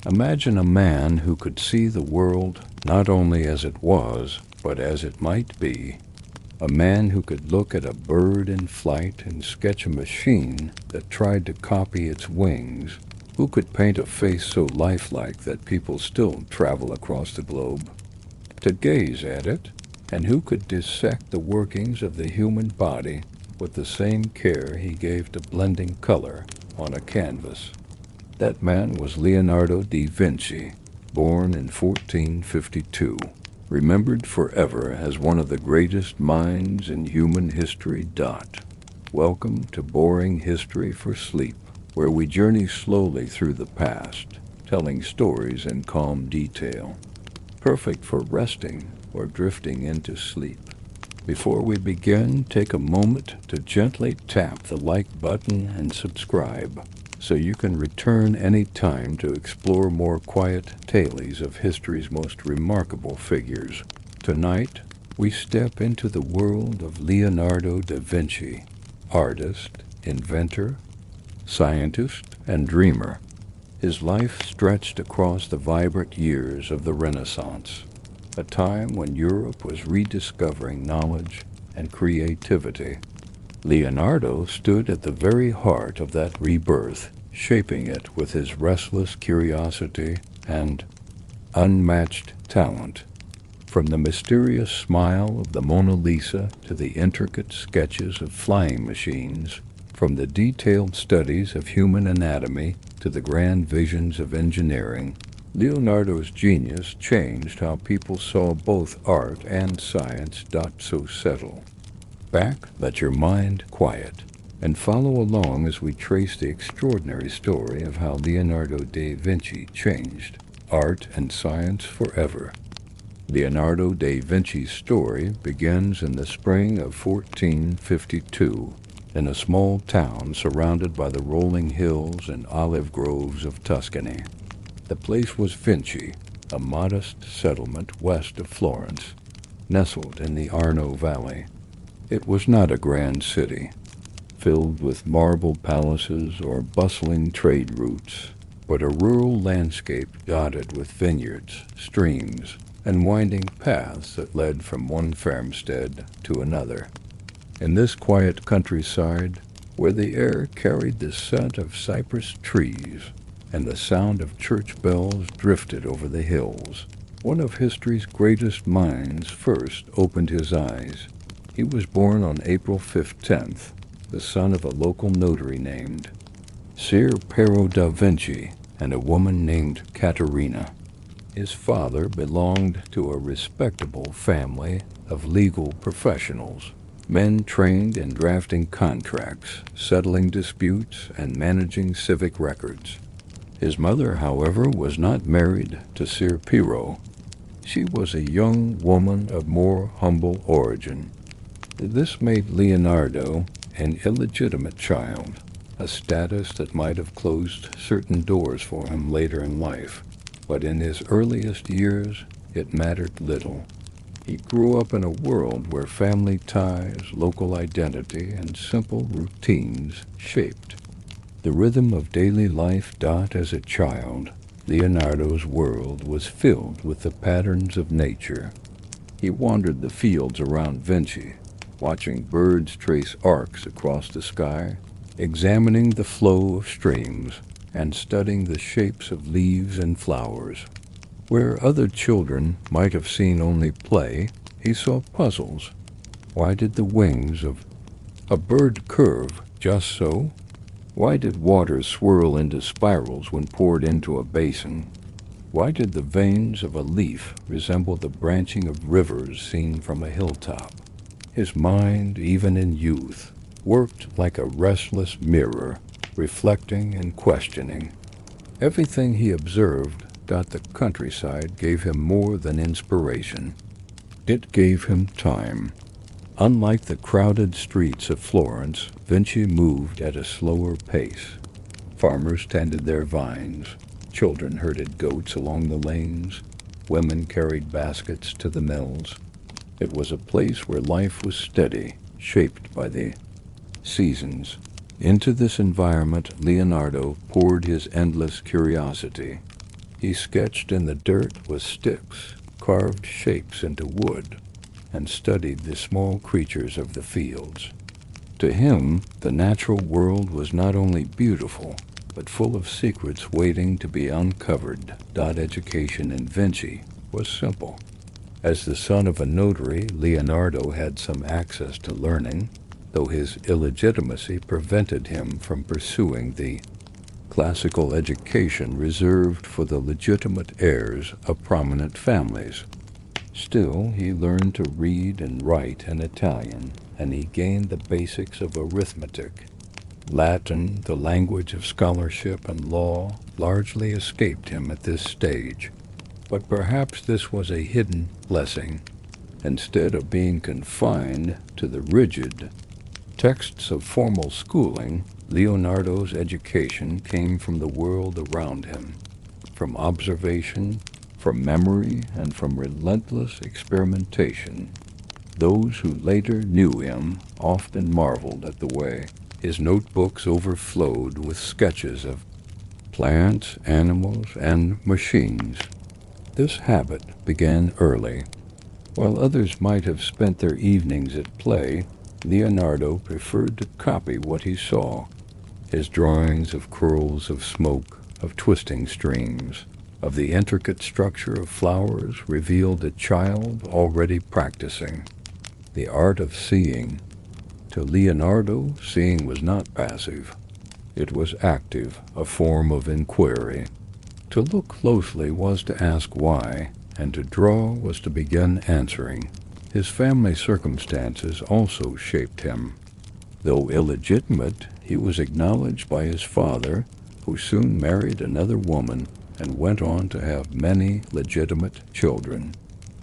Imagine a man who could see the world not only as it was, but as it might be. A man who could look at a bird in flight and sketch a machine that tried to copy its wings. Who could paint a face so lifelike that people still travel across the globe to gaze at it? And who could dissect the workings of the human body with the same care he gave to blending color on a canvas? That man was Leonardo da Vinci, born in 1452, remembered forever as one of the greatest minds in human history. Welcome to Boring History for Sleep, where we journey slowly through the past, telling stories in calm detail, perfect for resting or drifting into sleep. Before we begin, take a moment to gently tap the like button and subscribe, so you can return any time to explore more quiet tales of history's most remarkable figures. Tonight, we step into the world of Leonardo da Vinci, artist, inventor, scientist, and dreamer. His life stretched across the vibrant years of the Renaissance, a time when Europe was rediscovering knowledge and creativity. Leonardo stood at the very heart of that rebirth, shaping it with his restless curiosity and unmatched talent. From the mysterious smile of the Mona Lisa to the intricate sketches of flying machines, from the detailed studies of human anatomy to the grand visions of engineering, Leonardo's genius changed how people saw both art and science. So settle back, let your mind quiet, and follow along as we trace the extraordinary story of how Leonardo da Vinci changed art and science forever. Leonardo da Vinci's story begins in the spring of 1452 in a small town surrounded by the rolling hills and olive groves of Tuscany. The place was Vinci, a modest settlement west of Florence, nestled in the Arno Valley. It was not a grand city, filled with marble palaces or bustling trade routes, but a rural landscape dotted with vineyards, streams, and winding paths that led from one farmstead to another. In this quiet countryside, where the air carried the scent of cypress trees and the sound of church bells drifted over the hills, one of history's greatest minds first opened his eyes. He was born on April 15th, the son of a local notary named Ser Piero da Vinci and a woman named Caterina. His father belonged to a respectable family of legal professionals, men trained in drafting contracts, settling disputes, and managing civic records. His mother, however, was not married to Ser Piero. She was a young woman of more humble origin. This made Leonardo an illegitimate child, a status that might have closed certain doors for him later in life. But in his earliest years, it mattered little. He grew up in a world where family ties, local identity, and simple routines shaped the rhythm of daily life. As a child, Leonardo's world was filled with the patterns of nature. He wandered the fields around Vinci, watching birds trace arcs across the sky, examining the flow of streams, and studying the shapes of leaves and flowers. Where other children might have seen only play, he saw puzzles. Why did the wings of a bird curve just so? Why did water swirl into spirals when poured into a basin? Why did the veins of a leaf resemble the branching of rivers seen from a hilltop? His mind, even in youth, worked like a restless mirror, reflecting and questioning. Everything he observed, the countryside, gave him more than inspiration. It gave him time. Unlike the crowded streets of Florence, Vinci moved at a slower pace. Farmers tended their vines, children herded goats along the lanes, women carried baskets to the mills. It was a place where life was steady, shaped by the seasons. Into this environment, Leonardo poured his endless curiosity. He sketched in the dirt with sticks, carved shapes into wood, and studied the small creatures of the fields. To him, the natural world was not only beautiful, but full of secrets waiting to be uncovered. Education in Vinci was simple. As the son of a notary, Leonardo had some access to learning, though his illegitimacy prevented him from pursuing the classical education reserved for the legitimate heirs of prominent families. Still, he learned to read and write in Italian, and he gained the basics of arithmetic. Latin, the language of scholarship and law, largely escaped him at this stage. But perhaps this was a hidden blessing. Instead of being confined to the rigid texts of formal schooling, Leonardo's education came from the world around him, from observation, from memory, and from relentless experimentation. Those who later knew him often marveled at the way his notebooks overflowed with sketches of plants, animals, and machines. This habit began early. While others might have spent their evenings at play, Leonardo preferred to copy what he saw. His drawings of curls of smoke, of twisting streams, of the intricate structure of flowers revealed a child already practicing the art of seeing. To Leonardo, seeing was not passive. It was active, a form of inquiry. To look closely was to ask why, and to draw was to begin answering. His family circumstances also shaped him. Though illegitimate, he was acknowledged by his father, who soon married another woman and went on to have many legitimate children.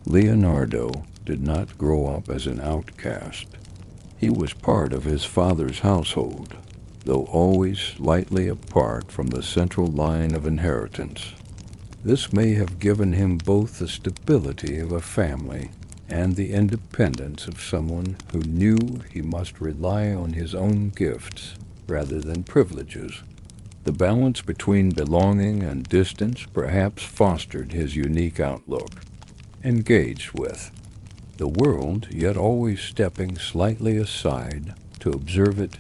Leonardo did not grow up as an outcast. He was part of his father's household, though always slightly apart from the central line of inheritance. This may have given him both the stability of a family and the independence of someone who knew he must rely on his own gifts rather than privileges. The balance between belonging and distance perhaps fostered his unique outlook. Engaged with the world, yet always stepping slightly aside to observe it.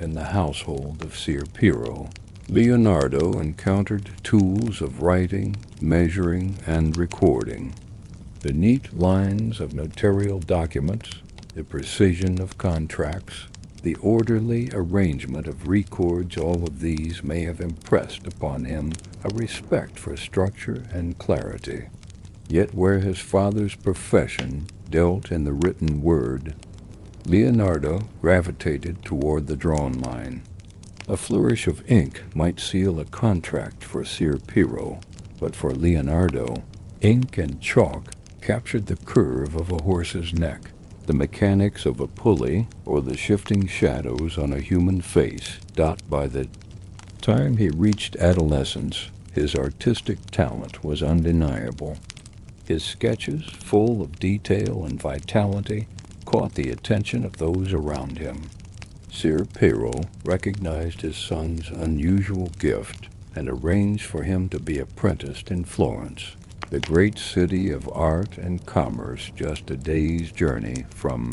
In the household of Ser Piero, Leonardo encountered tools of writing, measuring, and recording. The neat lines of notarial documents, the precision of contracts, the orderly arrangement of records, all of these may have impressed upon him a respect for structure and clarity. Yet where his father's profession dealt in the written word, Leonardo gravitated toward the drawn line. A flourish of ink might seal a contract for Ser Piero, but for Leonardo, ink and chalk captured the curve of a horse's neck, the mechanics of a pulley, or the shifting shadows on a human face. By the time he reached adolescence, his artistic talent was undeniable. His sketches, full of detail and vitality, caught the attention of those around him. Ser Piero recognized his son's unusual gift and arranged for him to be apprenticed in Florence, the great city of art and commerce just a day's journey from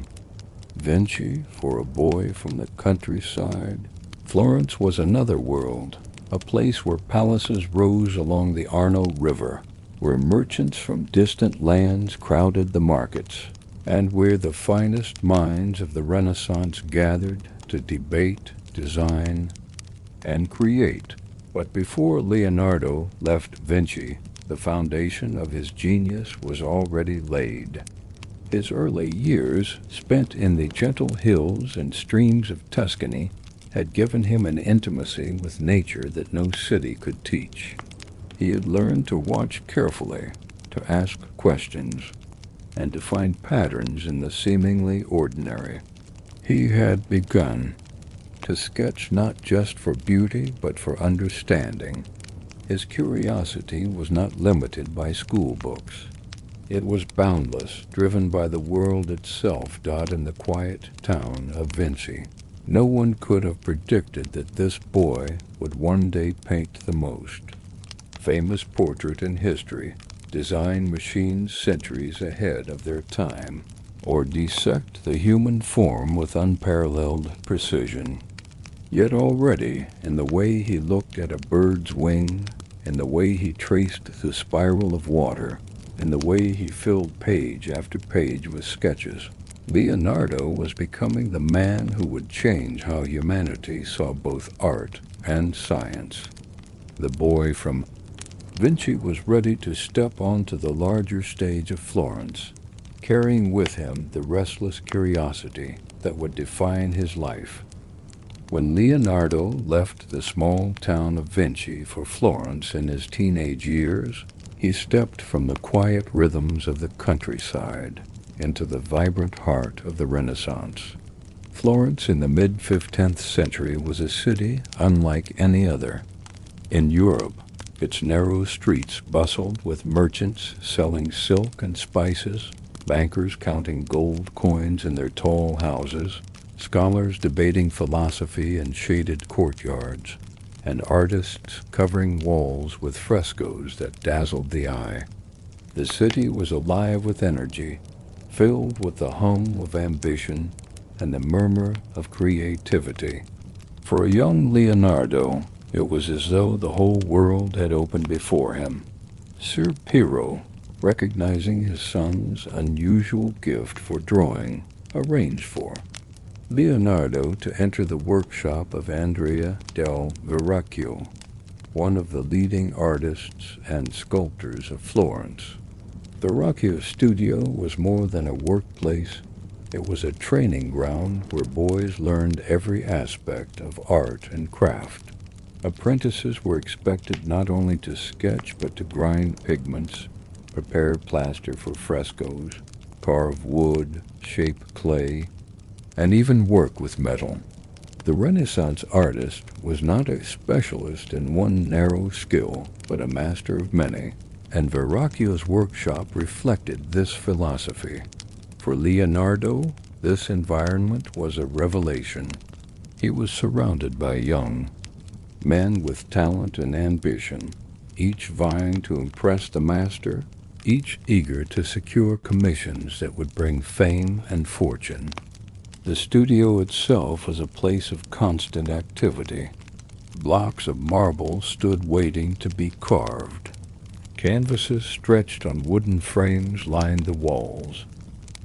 Vinci. For a boy from the countryside, Florence was another world, a place where palaces rose along the Arno River, where merchants from distant lands crowded the markets, and where the finest minds of the Renaissance gathered to debate, design, and create. But before Leonardo left Vinci, the foundation of his genius was already laid. His early years, spent in the gentle hills and streams of Tuscany, had given him an intimacy with nature that no city could teach. He had learned to watch carefully, to ask questions, and to find patterns in the seemingly ordinary. He had begun to sketch not just for beauty, but for understanding. His curiosity was not limited by school books. It was boundless, driven by the world itself. In the quiet town of Vinci, no one could have predicted that this boy would one day paint the most famous portrait in history, design machines centuries ahead of their time, or dissect the human form with unparalleled precision. Yet already, in the way he looked at a bird's wing, in the way he traced the spiral of water, in the way he filled page after page with sketches, Leonardo was becoming the man who would change how humanity saw both art and science. The boy from Vinci was ready to step onto the larger stage of Florence, carrying with him the restless curiosity that would define his life. When Leonardo left the small town of Vinci for Florence in his teenage years, he stepped from the quiet rhythms of the countryside into the vibrant heart of the Renaissance. Florence in the mid-15th century was a city unlike any other. In Europe, its narrow streets bustled with merchants selling silk and spices, bankers counting gold coins in their tall houses, scholars debating philosophy in shaded courtyards, and artists covering walls with frescoes that dazzled the eye. The city was alive with energy, filled with the hum of ambition and the murmur of creativity. For a young Leonardo, it was as though the whole world had opened before him. Sir Piero, recognizing his son's unusual gift for drawing, arranged for Leonardo to enter the workshop of Andrea del Verrocchio, one of the leading artists and sculptors of Florence. Verrocchio's studio was more than a workplace. It was a training ground where boys learned every aspect of art and craft. Apprentices were expected not only to sketch but to grind pigments, prepare plaster for frescoes, carve wood, shape clay, and even work with metal. The Renaissance artist was not a specialist in one narrow skill, but a master of many, and Verrocchio's workshop reflected this philosophy. For Leonardo, this environment was a revelation. He was surrounded by young men with talent and ambition, each vying to impress the master, each eager to secure commissions that would bring fame and fortune. The studio itself was a place of constant activity. Blocks of marble stood waiting to be carved. Canvases stretched on wooden frames lined the walls.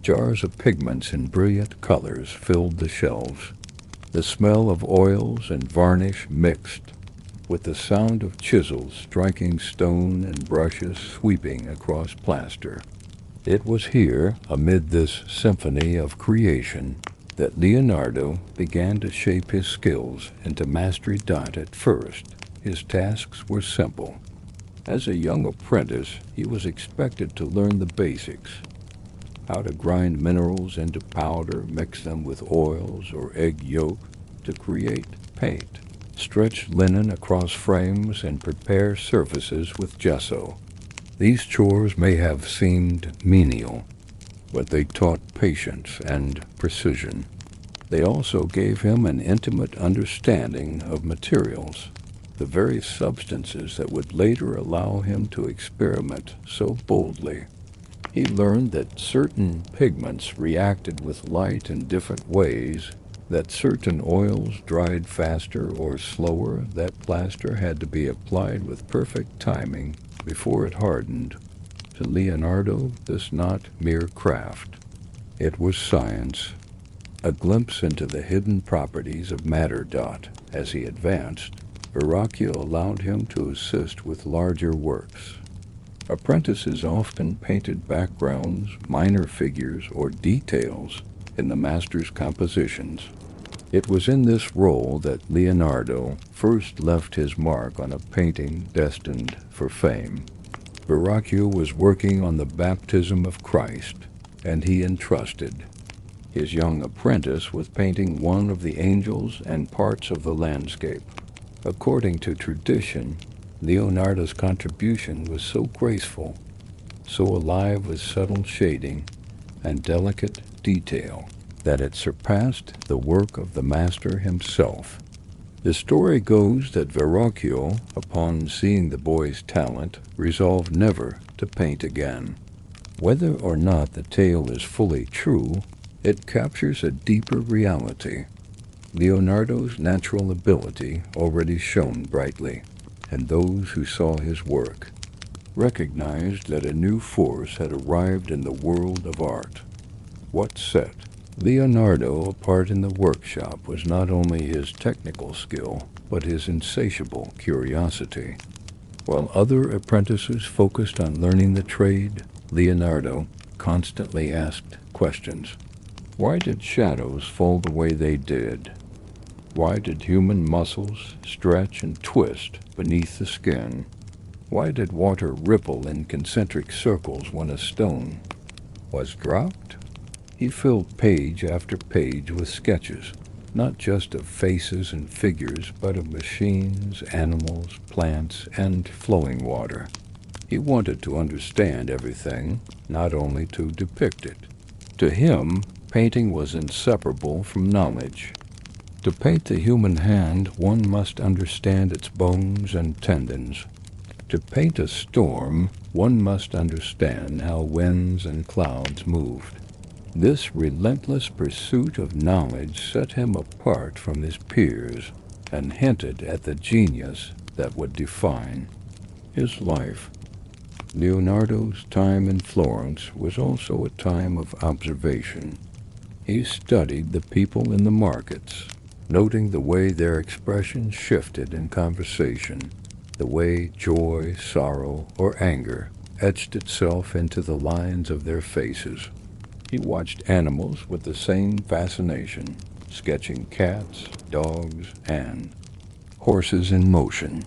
Jars of pigments in brilliant colors filled the shelves. The smell of oils and varnish mixed with the sound of chisels striking stone and brushes sweeping across plaster. It was here, amid this symphony of creation, that Leonardo began to shape his skills into mastery. At first, his tasks were simple. As a young apprentice, he was expected to learn the basics: how to grind minerals into powder, mix them with oils or egg yolk to create paint, stretch linen across frames, and prepare surfaces with gesso. These chores may have seemed menial, but they taught patience and precision. They also gave him an intimate understanding of materials, the very substances that would later allow him to experiment so boldly. He learned that certain pigments reacted with light in different ways, that certain oils dried faster or slower, that plaster had to be applied with perfect timing before it hardened. To Leonardo, this not mere craft. It was science, a glimpse into the hidden properties of matter. As he advanced, Verrocchio allowed him to assist with larger works. Apprentices often painted backgrounds, minor figures, or details in the master's compositions. It was in this role that Leonardo first left his mark on a painting destined for fame. Verrocchio was working on the baptism of Christ, and he entrusted his young apprentice with painting one of the angels and parts of the landscape. According to tradition, Leonardo's contribution was so graceful, so alive with subtle shading and delicate detail, that it surpassed the work of the master himself. The story goes that Verrocchio, upon seeing the boy's talent, resolved never to paint again. Whether or not the tale is fully true, it captures a deeper reality. Leonardo's natural ability already shone brightly, and those who saw his work recognized that a new force had arrived in the world of art. What set Leonardo apart in the workshop was not only his technical skill, but his insatiable curiosity. While other apprentices focused on learning the trade, Leonardo constantly asked questions. Why did shadows fall the way they did? Why did human muscles stretch and twist beneath the skin? Why did water ripple in concentric circles when a stone was dropped? He filled page after page with sketches, not just of faces and figures, but of machines, animals, plants, and flowing water. He wanted to understand everything, not only to depict it. To him, painting was inseparable from knowledge. To paint the human hand, one must understand its bones and tendons. To paint a storm, one must understand how winds and clouds moved. This relentless pursuit of knowledge set him apart from his peers and hinted at the genius that would define his life. Leonardo's time in Florence was also a time of observation. He studied the people in the markets, noting the way their expressions shifted in conversation, the way joy, sorrow, or anger etched itself into the lines of their faces. He watched animals with the same fascination, sketching cats, dogs, and horses in motion.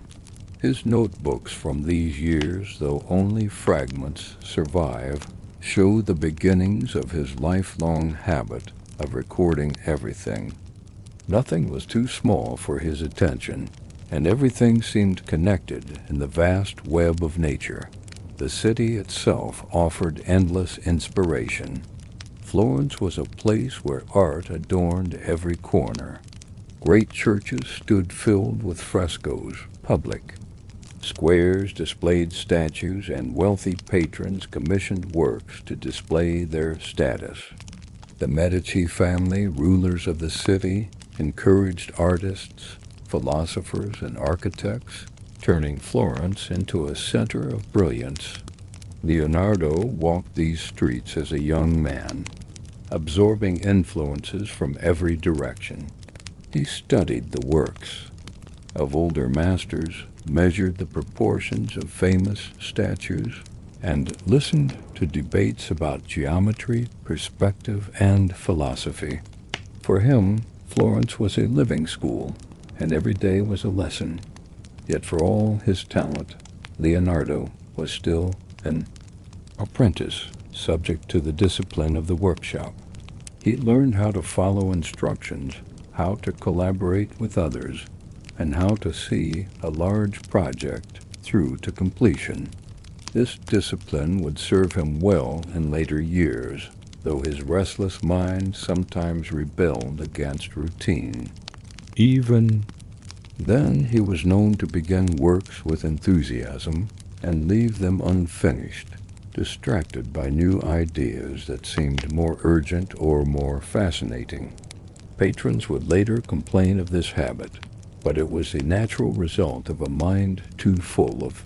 His notebooks from these years, though only fragments survive, show the beginnings of his lifelong habit of recording everything. Nothing was too small for his attention, and everything seemed connected in the vast web of nature. The city itself offered endless inspiration. Florence was a place where art adorned every corner. Great churches stood filled with frescoes, public. Squares displayed statues, and wealthy patrons commissioned works to display their status. The Medici family, rulers of the city, encouraged artists, philosophers, and architects, turning Florence into a center of brilliance. Leonardo walked these streets as a young man, absorbing influences from every direction. He studied the works of older masters, measured the proportions of famous statues, and listened to debates about geometry, perspective, and philosophy. For him, Florence was a living school, and every day was a lesson. Yet for all his talent, Leonardo was still an apprentice, subject to the discipline of the workshop. He learned how to follow instructions, how to collaborate with others, and how to see a large project through to completion. This discipline would serve him well in later years, though his restless mind sometimes rebelled against routine. Even then, he was known to begin works with enthusiasm and leave them unfinished, distracted by new ideas that seemed more urgent or more fascinating. Patrons would later complain of this habit, but it was a natural result of a mind too full of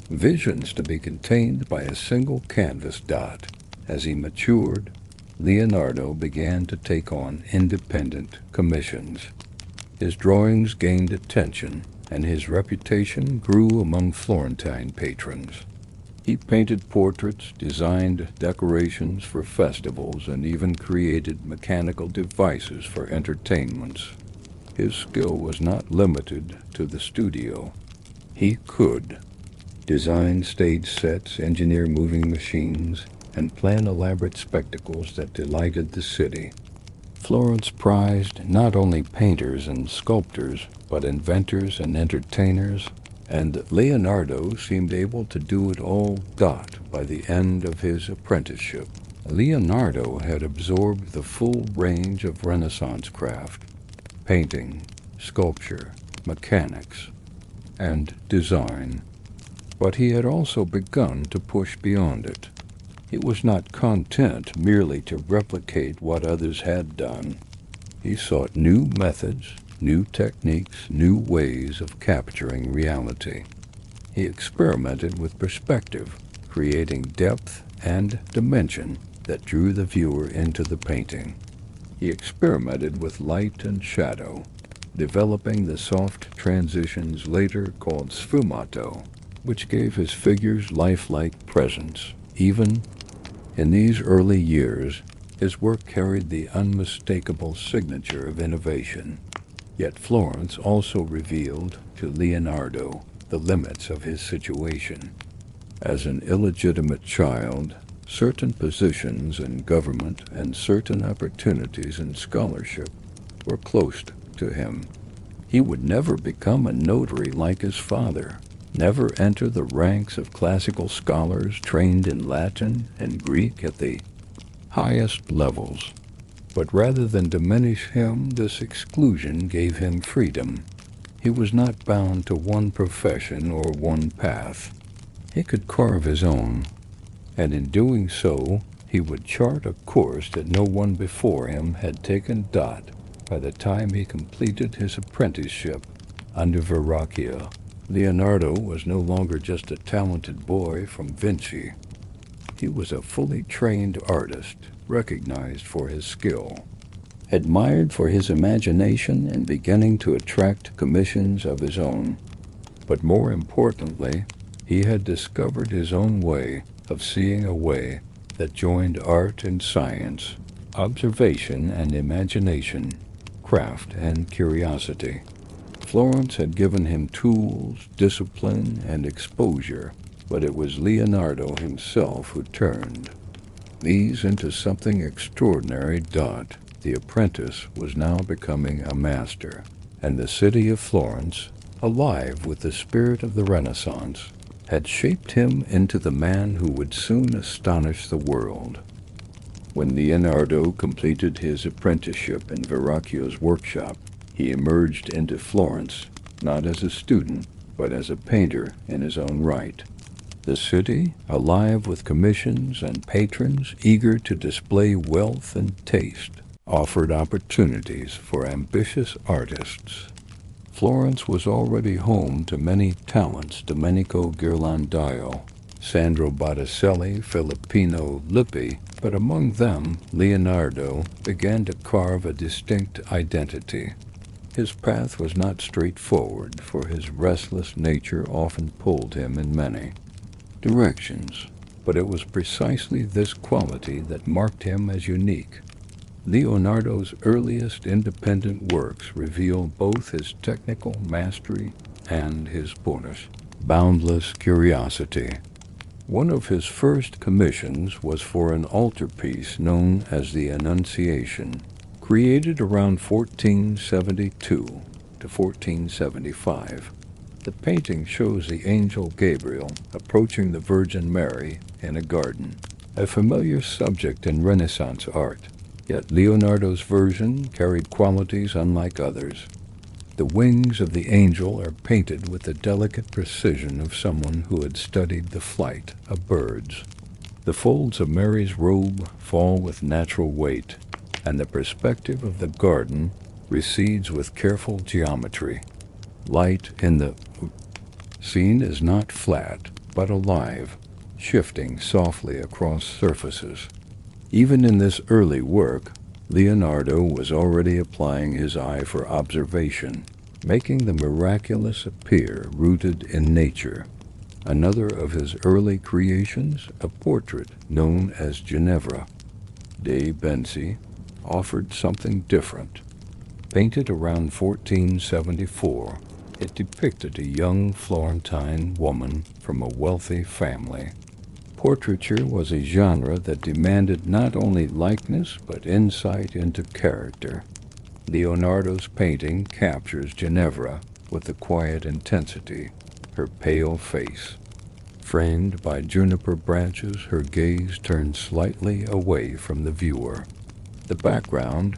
visions to be contained by a single canvas dot. As he matured, Leonardo began to take on independent commissions. His drawings gained attention, and his reputation grew among Florentine patrons. He painted portraits, designed decorations for festivals, and even created mechanical devices for entertainments. His skill was not limited to the studio. He could design stage sets, engineer moving machines, and plan elaborate spectacles that delighted the city. Florence prized not only painters and sculptors, but inventors and entertainers, and Leonardo seemed able to do it all. By the end of his apprenticeship, Leonardo had absorbed the full range of Renaissance craft: painting, sculpture, mechanics, and design. But he had also begun to push beyond it. He was not content merely to replicate what others had done. He sought new methods, new techniques, new ways of capturing reality. He experimented with perspective, creating depth and dimension that drew the viewer into the painting. He experimented with light and shadow, developing the soft transitions later called sfumato, which gave his figures lifelike presence. Even in these early years, his work carried the unmistakable signature of innovation. Yet Florence also revealed to Leonardo the limits of his situation. As an illegitimate child, certain positions in government and certain opportunities in scholarship were closed to him. He would never become a notary like his father, never enter the ranks of classical scholars trained in Latin and Greek at the highest levels. But rather than diminish him, this exclusion gave him freedom. He was not bound to one profession or one path. He could carve his own, and in doing so, he would chart a course that no one before him had taken dot by the time he completed his apprenticeship under Verrocchio. Leonardo was no longer just a talented boy from Vinci. He was a fully trained artist, recognized for his skill, admired for his imagination, and beginning to attract commissions of his own. But more importantly, he had discovered his own way of seeing, a way that joined art and science, observation and imagination, craft and curiosity. Florence had given him tools, discipline, and exposure, but it was Leonardo himself who turned these into something extraordinary. The apprentice was now becoming a master, and the city of Florence, alive with the spirit of the Renaissance, had shaped him into the man who would soon astonish the world. When Leonardo completed his apprenticeship in Verrocchio's workshop, he emerged into Florence, not as a student, but as a painter in his own right. The city, alive with commissions and patrons eager to display wealth and taste, offered opportunities for ambitious artists. Florence was already home to many talents: Domenico Ghirlandaio, Sandro Botticelli, Filippino Lippi, but among them Leonardo began to carve a distinct identity. His path was not straightforward, for his restless nature often pulled him in many directions, but it was precisely this quality that marked him as unique. Leonardo's earliest independent works reveal both his technical mastery and his boundless curiosity. One of his first commissions was for an altarpiece known as the Annunciation, created around 1472 to 1475. The painting shows the angel Gabriel approaching the Virgin Mary in a garden, a familiar subject in Renaissance art. Yet Leonardo's version carried qualities unlike others. The wings of the angel are painted with the delicate precision of someone who had studied the flight of birds. The folds of Mary's robe fall with natural weight, and the perspective of the garden recedes with careful geometry. Light in the scene is not flat, but alive, shifting softly across surfaces. Even in this early work, Leonardo was already applying his eye for observation, making the miraculous appear rooted in nature. Another of his early creations, a portrait known as Ginevra de' Benci, offered something different. Painted around 1474, it depicted a young Florentine woman from a wealthy family. Portraiture was a genre that demanded not only likeness but insight into character. Leonardo's painting captures Ginevra with a quiet intensity, her pale face. Framed by juniper branches, her gaze turned slightly away from the viewer. The background,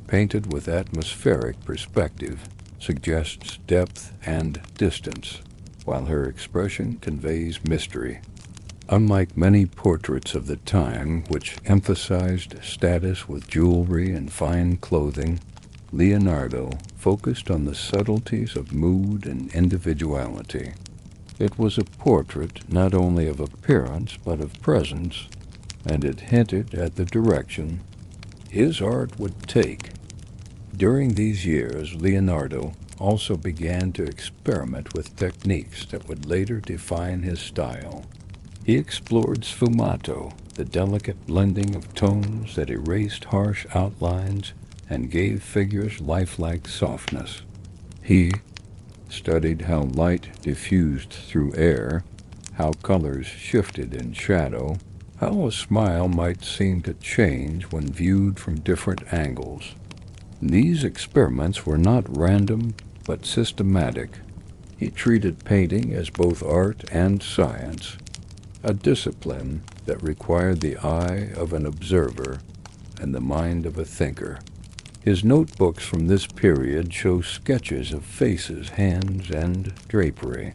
painted with atmospheric perspective, suggests depth and distance, while her expression conveys mystery. Unlike many portraits of the time, which emphasized status with jewelry and fine clothing, Leonardo focused on the subtleties of mood and individuality. It was a portrait not only of appearance but of presence, and it hinted at the direction his art would take. During these years, Leonardo also began to experiment with techniques that would later define his style. He explored sfumato, the delicate blending of tones that erased harsh outlines and gave figures lifelike softness. He studied how light diffused through air, how colors shifted in shadow, how a smile might seem to change when viewed from different angles. These experiments were not random but systematic. He treated painting as both art and science, a discipline that required the eye of an observer and the mind of a thinker. His notebooks from this period show sketches of faces, hands, and drapery,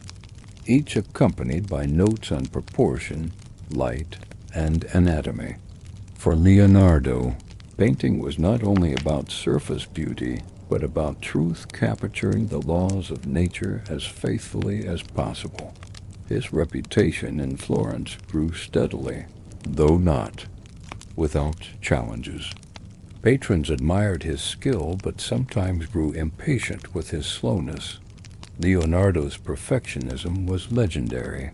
each accompanied by notes on proportion, light, and anatomy. For Leonardo, painting was not only about surface beauty, but about truth capturing the laws of nature as faithfully as possible. His reputation in Florence grew steadily, though not without challenges. Patrons admired his skill, but sometimes grew impatient with his slowness. Leonardo's perfectionism was legendary.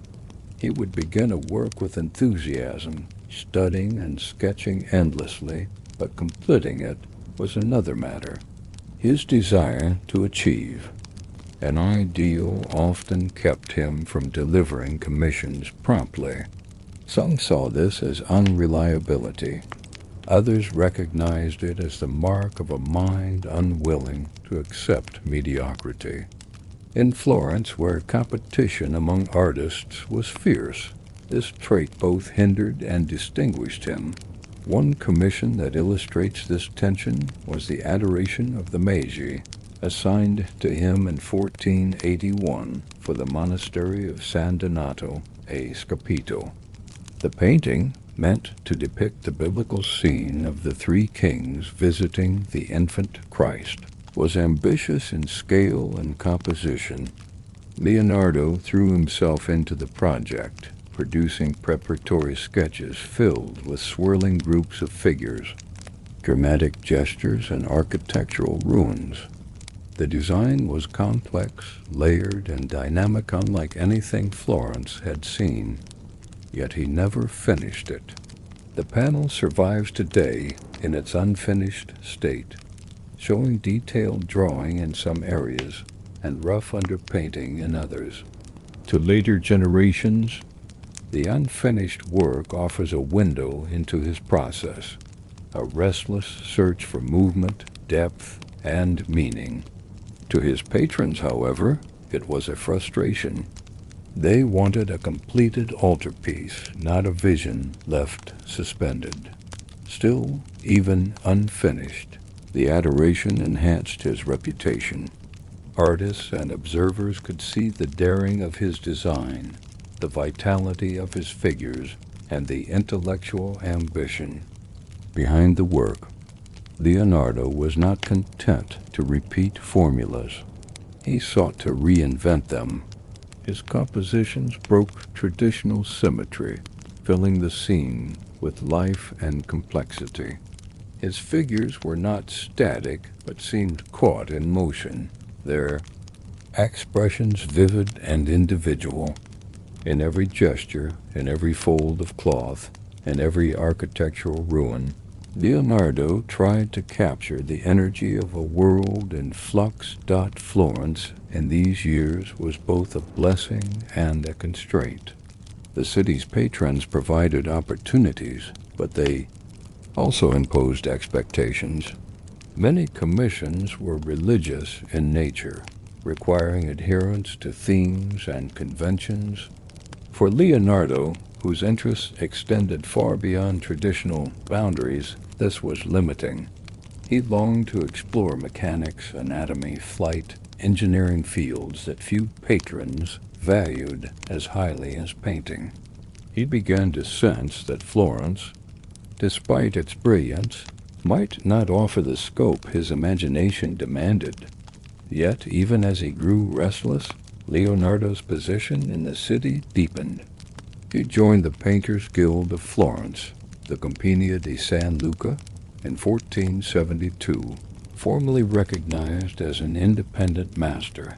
He would begin a work with enthusiasm, studying and sketching endlessly, but completing it was another matter. His desire to achieve an ideal often kept him from delivering commissions promptly. Some saw this as unreliability. Others recognized it as the mark of a mind unwilling to accept mediocrity. In Florence, where competition among artists was fierce, this trait both hindered and distinguished him. One commission that illustrates this tension was the Adoration of the Magi, assigned to him in 1481 for the monastery of San Donato e Scapito. The painting, meant to depict the biblical scene of the three kings visiting the infant Christ, was ambitious in scale and composition. Leonardo threw himself into the project, producing preparatory sketches filled with swirling groups of figures, dramatic gestures, and architectural ruins. The design was complex, layered, and dynamic unlike anything Florence had seen, yet he never finished it. The panel survives today in its unfinished state, showing detailed drawing in some areas and rough underpainting in others. To later generations, the unfinished work offers a window into his process, a restless search for movement, depth, and meaning. To his patrons, however, it was a frustration. They wanted a completed altarpiece, not a vision left suspended. Still, even unfinished, the adoration enhanced his reputation. Artists and observers could see the daring of his design, the vitality of his figures, and the intellectual ambition behind the work. Leonardo was not content to repeat formulas. He sought to reinvent them. His compositions broke traditional symmetry, filling the scene with life and complexity. His figures were not static, but seemed caught in motion, their expressions vivid and individual. In every gesture, in every fold of cloth, in every architectural ruin, Leonardo tried to capture the energy of a world in flux. Florence in these years was both a blessing and a constraint. The city's patrons provided opportunities, but they also imposed expectations. Many commissions were religious in nature, requiring adherence to themes and conventions. For Leonardo, whose interests extended far beyond traditional boundaries, this was limiting. He longed to explore mechanics, anatomy, flight, engineering fields that few patrons valued as highly as painting. He began to sense that Florence, despite its brilliance, might not offer the scope his imagination demanded. Yet, even as he grew restless, Leonardo's position in the city deepened. He joined the Painters' Guild of Florence, the Compagnia di San Luca, in 1472, formally recognized as an independent master.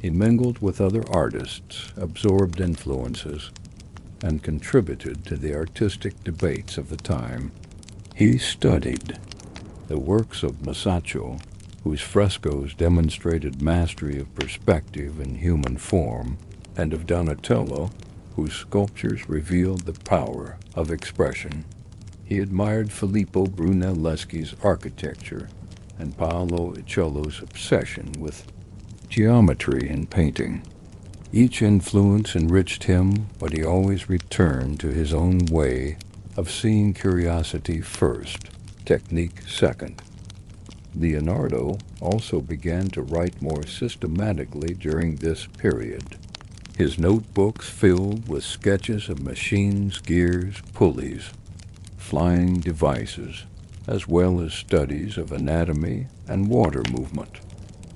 He mingled with other artists, absorbed influences, and contributed to the artistic debates of the time. He studied the works of Masaccio, whose frescoes demonstrated mastery of perspective and human form, and of Donatello, whose sculptures revealed the power of expression. He admired Filippo Brunelleschi's architecture and Paolo Uccello's obsession with geometry in painting. Each influence enriched him, but he always returned to his own way of seeing curiosity first, technique second. Leonardo also began to write more systematically during this period. His notebooks filled with sketches of machines, gears, pulleys, flying devices, as well as studies of anatomy and water movement.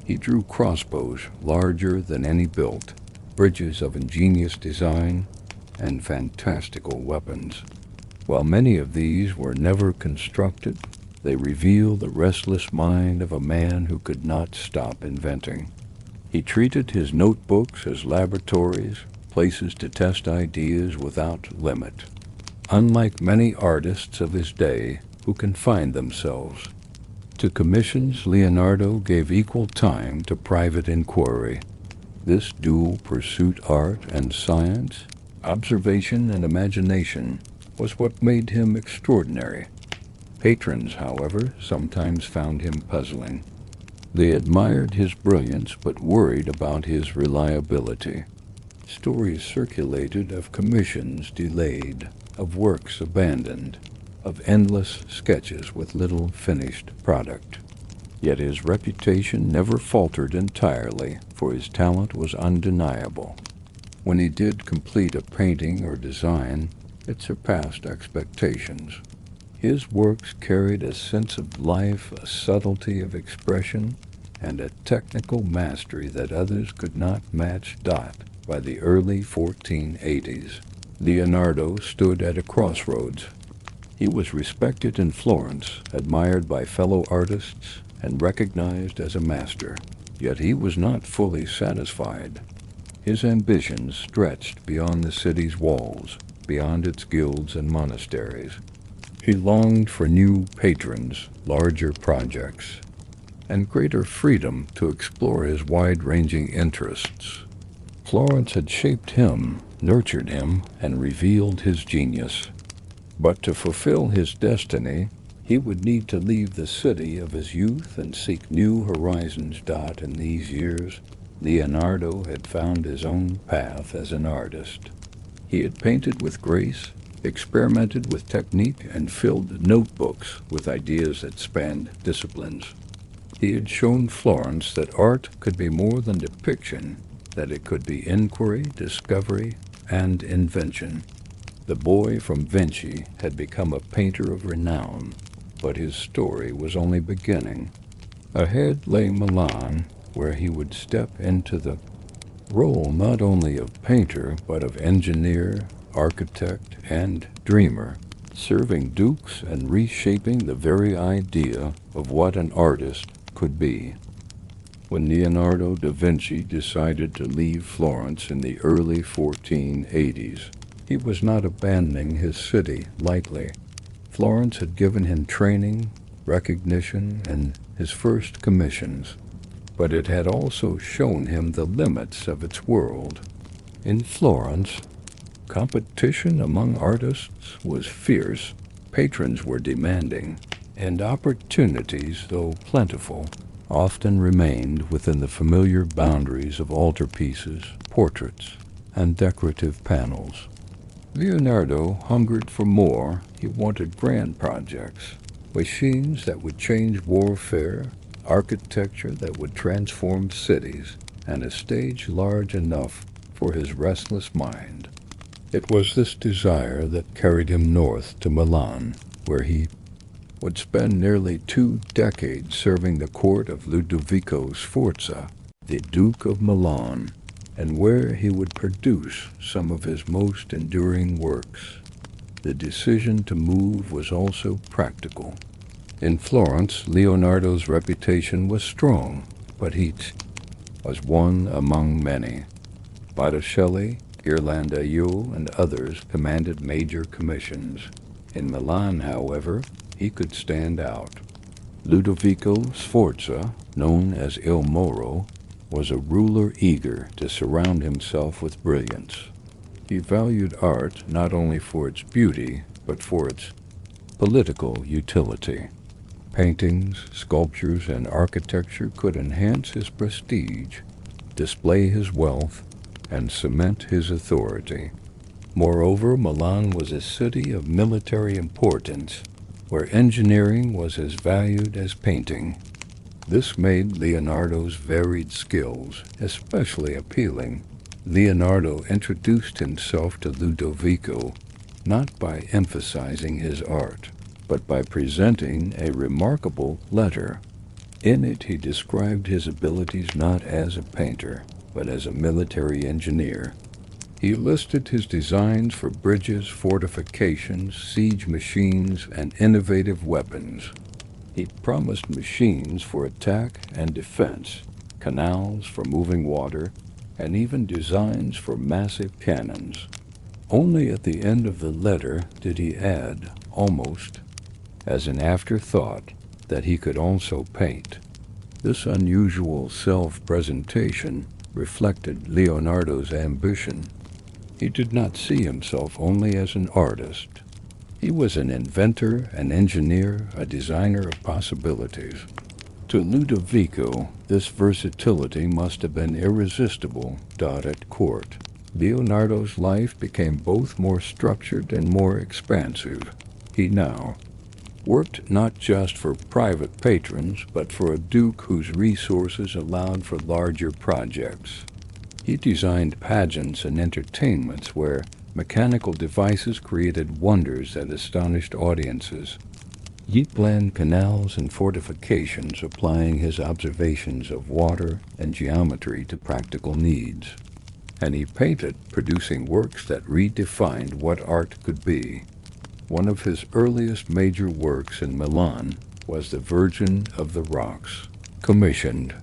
He drew crossbows larger than any built, bridges of ingenious design, and fantastical weapons. While many of these were never constructed, they reveal the restless mind of a man who could not stop inventing. He treated his notebooks as laboratories, places to test ideas without limit. Unlike many artists of his day who confined themselves to commissions, Leonardo gave equal time to private inquiry. This dual pursuit, art and science, observation and imagination, was what made him extraordinary. Patrons, however, sometimes found him puzzling. They admired his brilliance but worried about his reliability. Stories circulated of commissions delayed, of works abandoned, of endless sketches with little finished product. Yet his reputation never faltered entirely, for his talent was undeniable. When he did complete a painting or design, it surpassed expectations. His works carried a sense of life, a subtlety of expression, and a technical mastery that others could not match. By the early 1480s, Leonardo stood at a crossroads. He was respected in Florence, admired by fellow artists, and recognized as a master. Yet he was not fully satisfied. His ambitions stretched beyond the city's walls, beyond its guilds and monasteries. He longed for new patrons, larger projects, and greater freedom to explore his wide-ranging interests. Florence had shaped him, nurtured him, and revealed his genius. But to fulfill his destiny, he would need to leave the city of his youth and seek new horizons. In these years, Leonardo had found his own path as an artist. He had painted with grace, experimented with technique, and filled notebooks with ideas that spanned disciplines. He had shown Florence that art could be more than depiction, that it could be inquiry, discovery, and invention. The boy from Vinci had become a painter of renown, but his story was only beginning. Ahead lay Milan, where he would step into the role not only of painter, but of engineer, architect, and dreamer, serving dukes and reshaping the very idea of what an artist could be. When Leonardo da Vinci decided to leave Florence in the early 1480s, he was not abandoning his city lightly. Florence had given him training, recognition, and his first commissions, but it had also shown him the limits of its world. In Florence, competition among artists was fierce, patrons were demanding, and opportunities, though plentiful, often remained within the familiar boundaries of altarpieces, portraits, and decorative panels. Leonardo hungered for more. He wanted grand projects, machines that would change warfare, architecture that would transform cities, and a stage large enough for his restless mind. It was this desire that carried him north to Milan, where he would spend nearly 2 decades serving the court of Ludovico Sforza, the Duke of Milan, and where he would produce some of his most enduring works. The decision to move was also practical. In Florence, Leonardo's reputation was strong, but he was one among many. Botticelli, Ghirlandaio, and others commanded major commissions. In Milan, however, he could stand out. Ludovico Sforza, known as Il Moro, was a ruler eager to surround himself with brilliance. He valued art not only for its beauty, but for its political utility. Paintings, sculptures, and architecture could enhance his prestige, display his wealth, and cement his authority. Moreover, Milan was a city of military importance, where engineering was as valued as painting. This made Leonardo's varied skills especially appealing. Leonardo introduced himself to Ludovico not by emphasizing his art, but by presenting a remarkable letter. In it he described his abilities not as a painter, but as a military engineer. He listed his designs for bridges, fortifications, siege machines, and innovative weapons. He promised machines for attack and defense, canals for moving water, and even designs for massive cannons. Only at the end of the letter did he add, almost as an afterthought, that he could also paint. This unusual self-presentation reflected Leonardo's ambition. He did not see himself only as an artist. He was an inventor, an engineer, a designer of possibilities. To Ludovico, this versatility must have been irresistible at court. Leonardo's life became both more structured and more expansive. He now worked not just for private patrons, but for a duke whose resources allowed for larger projects. He designed pageants and entertainments where mechanical devices created wonders that astonished audiences. He planned canals and fortifications, applying his observations of water and geometry to practical needs. And he painted, producing works that redefined what art could be. One of his earliest major works in Milan was the Virgin of the Rocks, commissioned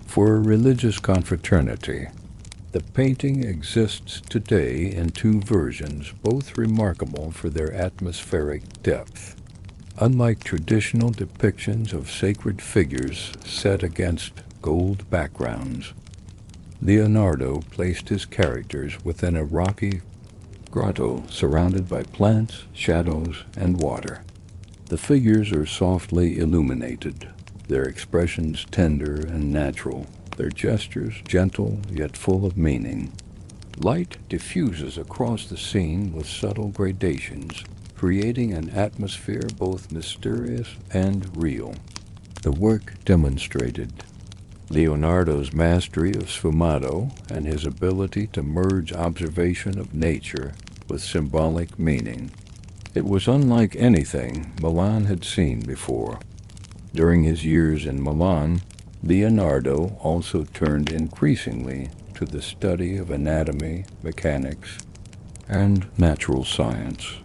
for a religious confraternity. The painting exists today in 2 versions, both remarkable for their atmospheric depth. Unlike traditional depictions of sacred figures set against gold backgrounds, Leonardo placed his characters within a rocky grotto surrounded by plants, shadows, and water. The figures are softly illuminated, their expressions tender and natural, their gestures gentle yet full of meaning. Light diffuses across the scene with subtle gradations, creating an atmosphere both mysterious and real. The work demonstrated Leonardo's mastery of sfumato and his ability to merge observation of nature with symbolic meaning. It was unlike anything Milan had seen before. During his years in Milan, Leonardo also turned increasingly to the study of anatomy, mechanics, and natural science.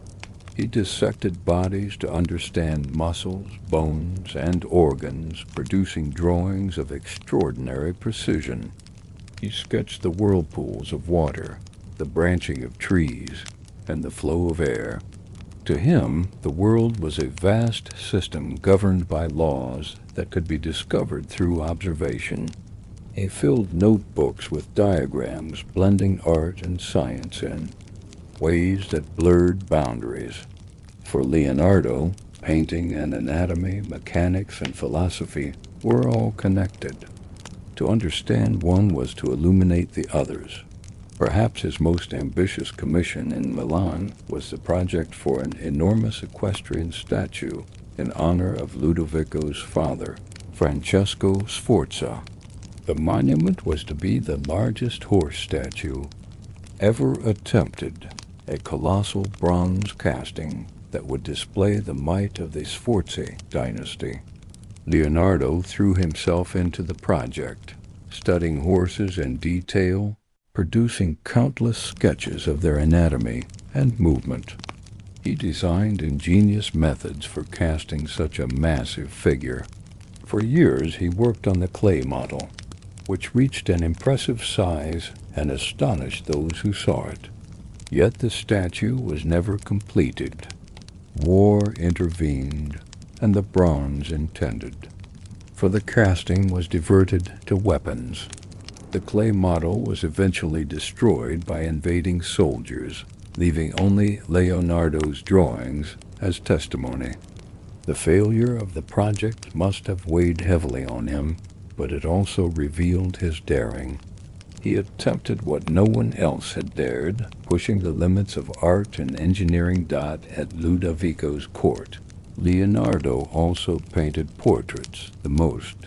He dissected bodies to understand muscles, bones, and organs, producing drawings of extraordinary precision. He sketched the whirlpools of water, the branching of trees, and the flow of air. To him, the world was a vast system governed by laws that could be discovered through observation. He filled notebooks with diagrams blending art and science in ways that blurred boundaries. For Leonardo, painting and anatomy, mechanics and philosophy were all connected. To understand one was to illuminate the others. Perhaps his most ambitious commission in Milan was the project for an enormous equestrian statue in honor of Ludovico's father, Francesco Sforza. The monument was to be the largest horse statue ever attempted, a colossal bronze casting that would display the might of the Sforza dynasty. Leonardo threw himself into the project, studying horses in detail, producing countless sketches of their anatomy and movement. He designed ingenious methods for casting such a massive figure. For years he worked on the clay model, which reached an impressive size and astonished those who saw it. Yet the statue was never completed. War intervened, and the bronze intended, for the casting was diverted to weapons. The clay model was eventually destroyed by invading soldiers, leaving only Leonardo's drawings as testimony. The failure of the project must have weighed heavily on him, but it also revealed his daring. He attempted what no one else had dared, pushing the limits of art and engineering. At Ludovico's court, Leonardo also painted portraits, the most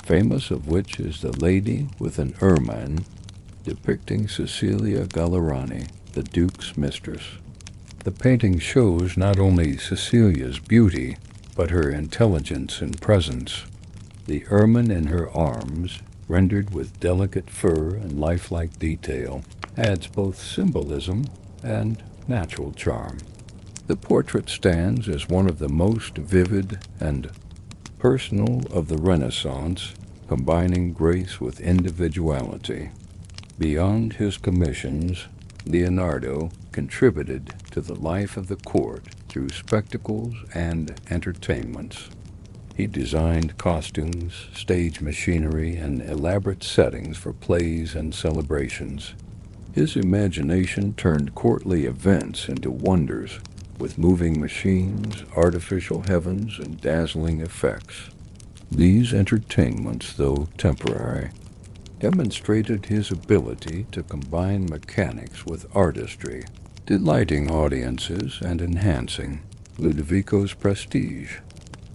famous of which is the Lady with an Ermine, depicting Cecilia Gallerani, the Duke's mistress. The painting shows not only Cecilia's beauty, but her intelligence and presence. The ermine in her arms, rendered with delicate fur and lifelike detail, adds both symbolism and natural charm. The portrait stands as one of the most vivid and personal of the Renaissance, combining grace with individuality. Beyond his commissions, Leonardo contributed to the life of the court through spectacles and entertainments. He designed costumes, stage machinery, and elaborate settings for plays and celebrations. His imagination turned courtly events into wonders, with moving machines, artificial heavens, and dazzling effects. These entertainments, though temporary, demonstrated his ability to combine mechanics with artistry, delighting audiences and enhancing Ludovico's prestige.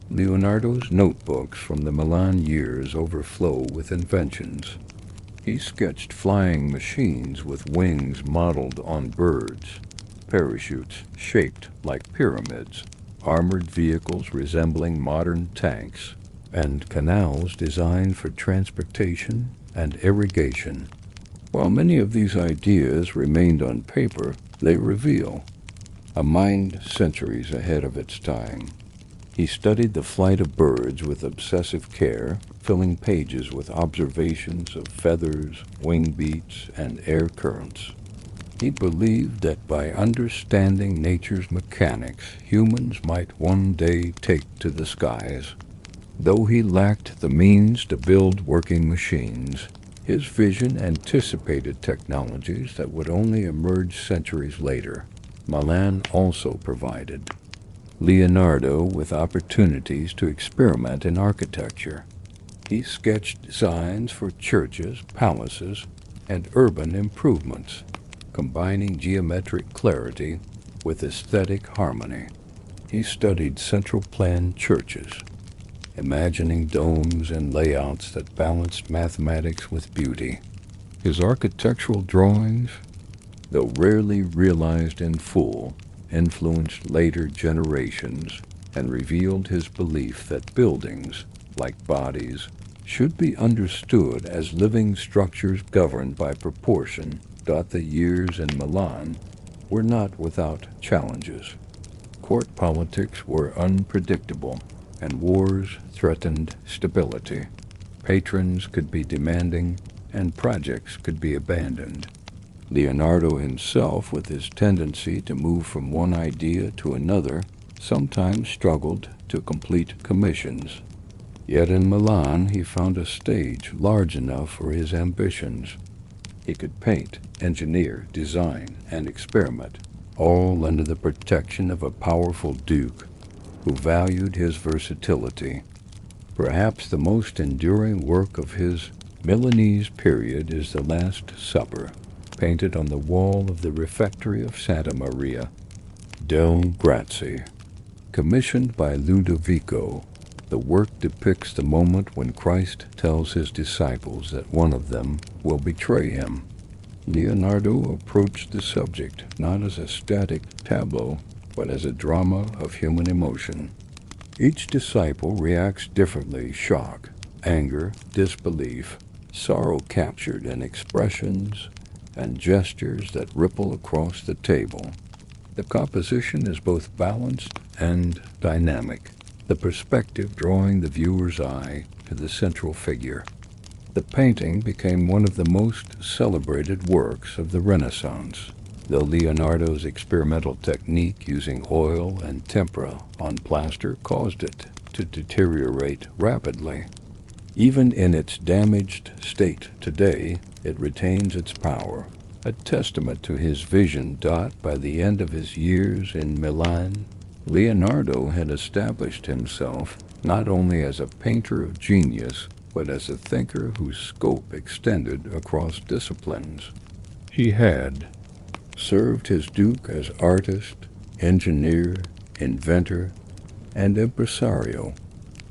Leonardo's notebooks from the Milan years overflow with inventions. He sketched flying machines with wings modeled on birds, parachutes shaped like pyramids, armored vehicles resembling modern tanks, and canals designed for transportation and irrigation. While many of these ideas remained on paper, they reveal a mind centuries ahead of its time. He studied the flight of birds with obsessive care, filling pages with observations of feathers, wing beats, and air currents. He believed that by understanding nature's mechanics, humans might one day take to the skies. Though he lacked the means to build working machines, his vision anticipated technologies that would only emerge centuries later. Milan also provided Leonardo with opportunities to experiment in architecture. He sketched designs for churches, palaces, and urban improvements, combining geometric clarity with aesthetic harmony. He studied central plan churches, imagining domes and layouts that balanced mathematics with beauty. His architectural drawings, though rarely realized in full, influenced later generations and revealed his belief that buildings, like bodies, should be understood as living structures governed by proportion. The years in Milan were not without challenges. Court politics were unpredictable, and wars threatened stability. Patrons could be demanding, and projects could be abandoned. Leonardo himself, with his tendency to move from one idea to another, sometimes struggled to complete commissions. Yet in Milan he found a stage large enough for his ambitions. He could paint, engineer, design, and experiment, all under the protection of a powerful duke who valued his versatility. Perhaps the most enduring work of his Milanese period is the Last Supper, painted on the wall of the refectory of Santa Maria del Grazie. Commissioned by Ludovico, The work depicts the moment when Christ tells his disciples that one of them will betray him. Leonardo approached the subject not as a static tableau, but as a drama of human emotion. Each disciple reacts differently: shock, anger, disbelief, sorrow captured in expressions and gestures that ripple across the table. The composition is both balanced and dynamic, the perspective drawing the viewer's eye to the central figure. The painting became one of the most celebrated works of the Renaissance, though Leonardo's experimental technique using oil and tempera on plaster caused it to deteriorate rapidly. Even in its damaged state today, it retains its power, a testament to his vision. By the end of his years in Milan, Leonardo had established himself not only as a painter of genius, but as a thinker whose scope extended across disciplines. He had served his Duke as artist, engineer, inventor, and impresario.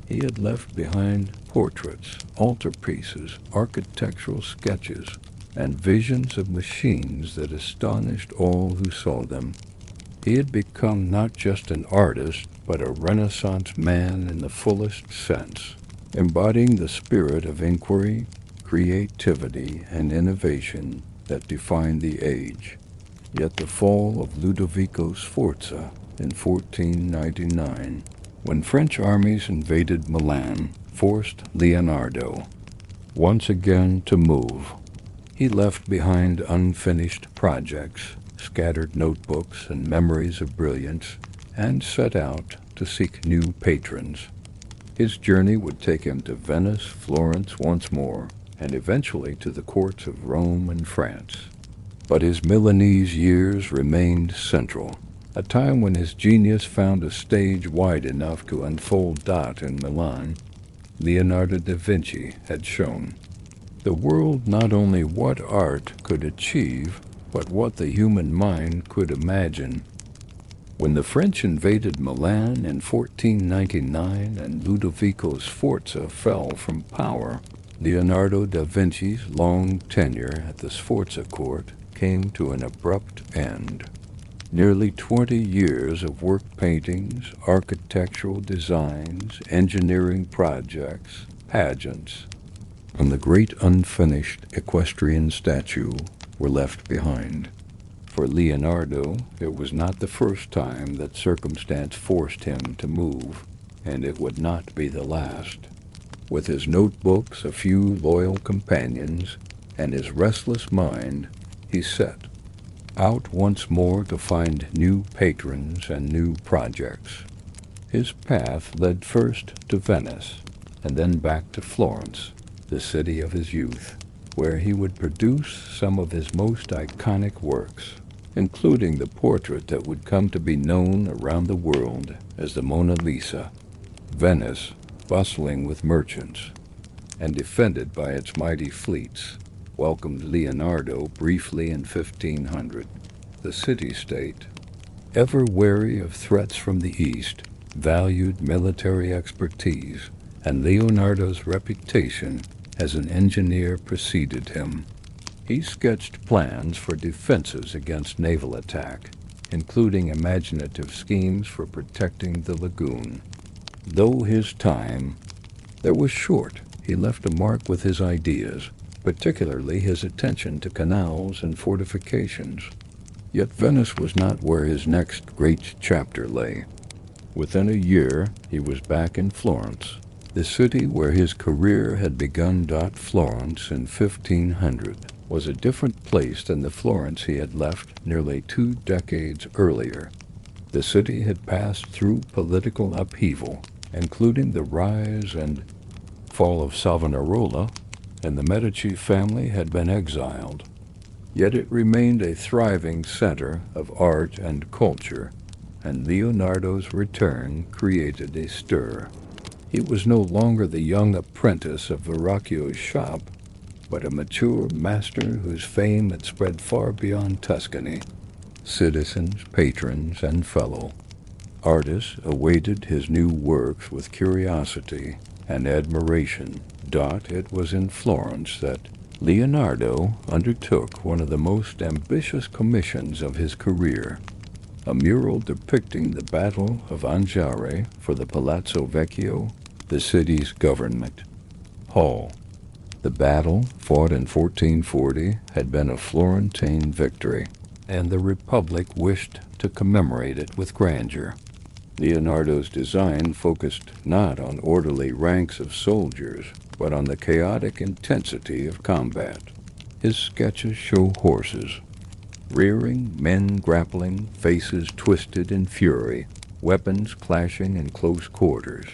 He had left behind portraits, altarpieces, architectural sketches, and visions of machines that astonished all who saw them. He had become not just an artist, but a Renaissance man in the fullest sense, embodying the spirit of inquiry, creativity, and innovation that defined the age. Yet the fall of Ludovico Sforza in 1499, when French armies invaded Milan, forced Leonardo once again to move. He left behind unfinished projects, scattered notebooks and memories of brilliance, and set out to seek new patrons. His journey would take him to Venice, Florence once more, and eventually to the courts of Rome and France. But his Milanese years remained central, a time when his genius found a stage wide enough to unfold. In Milan, Leonardo da Vinci had shown the world not only what art could achieve, but what the human mind could imagine. When the French invaded Milan in 1499 and Ludovico Sforza fell from power, Leonardo da Vinci's long tenure at the Sforza court came to an abrupt end. Nearly 20 years of work paintings, architectural designs, engineering projects, pageants, and the great unfinished equestrian statue were left behind. For Leonardo, it was not the first time that circumstance forced him to move, and it would not be the last. With his notebooks, a few loyal companions, and his restless mind, he set out once more to find new patrons and new projects. His path led first to Venice, and then back to Florence, the city of his youth, where he would produce some of his most iconic works, including the portrait that would come to be known around the world as the Mona Lisa. Venice, bustling with merchants and defended by its mighty fleets, welcomed Leonardo briefly in 1500. The city-state, ever wary of threats from the east, valued military expertise, and Leonardo's reputation as an engineer preceded him. He sketched plans for defenses against naval attack, including imaginative schemes for protecting the lagoon. Though his time there was short, he left a mark with his ideas, particularly his attention to canals and fortifications. Yet Venice was not where his next great chapter lay. Within a year, he was back in Florence, the city where his career had begun. Florence in 1500 was a different place than the Florence he had left nearly 2 decades earlier. The city had passed through political upheaval, including the rise and fall of Savonarola, and the Medici family had been exiled. Yet it remained a thriving center of art and culture, and Leonardo's return created a stir. He was no longer the young apprentice of Verrocchio's shop, but a mature master whose fame had spread far beyond Tuscany. Citizens, patrons, and fellow Artists awaited his new works with curiosity and admiration. It was in Florence that Leonardo undertook one of the most ambitious commissions of his career, a mural depicting the Battle of Anghiari for the Palazzo Vecchio, the city's government hall. The battle, fought in 1440, had been a Florentine victory, and the Republic wished to commemorate it with grandeur. Leonardo's design focused not on orderly ranks of soldiers, but on the chaotic intensity of combat. His sketches show horses rearing, men grappling, faces twisted in fury, weapons clashing in close quarters.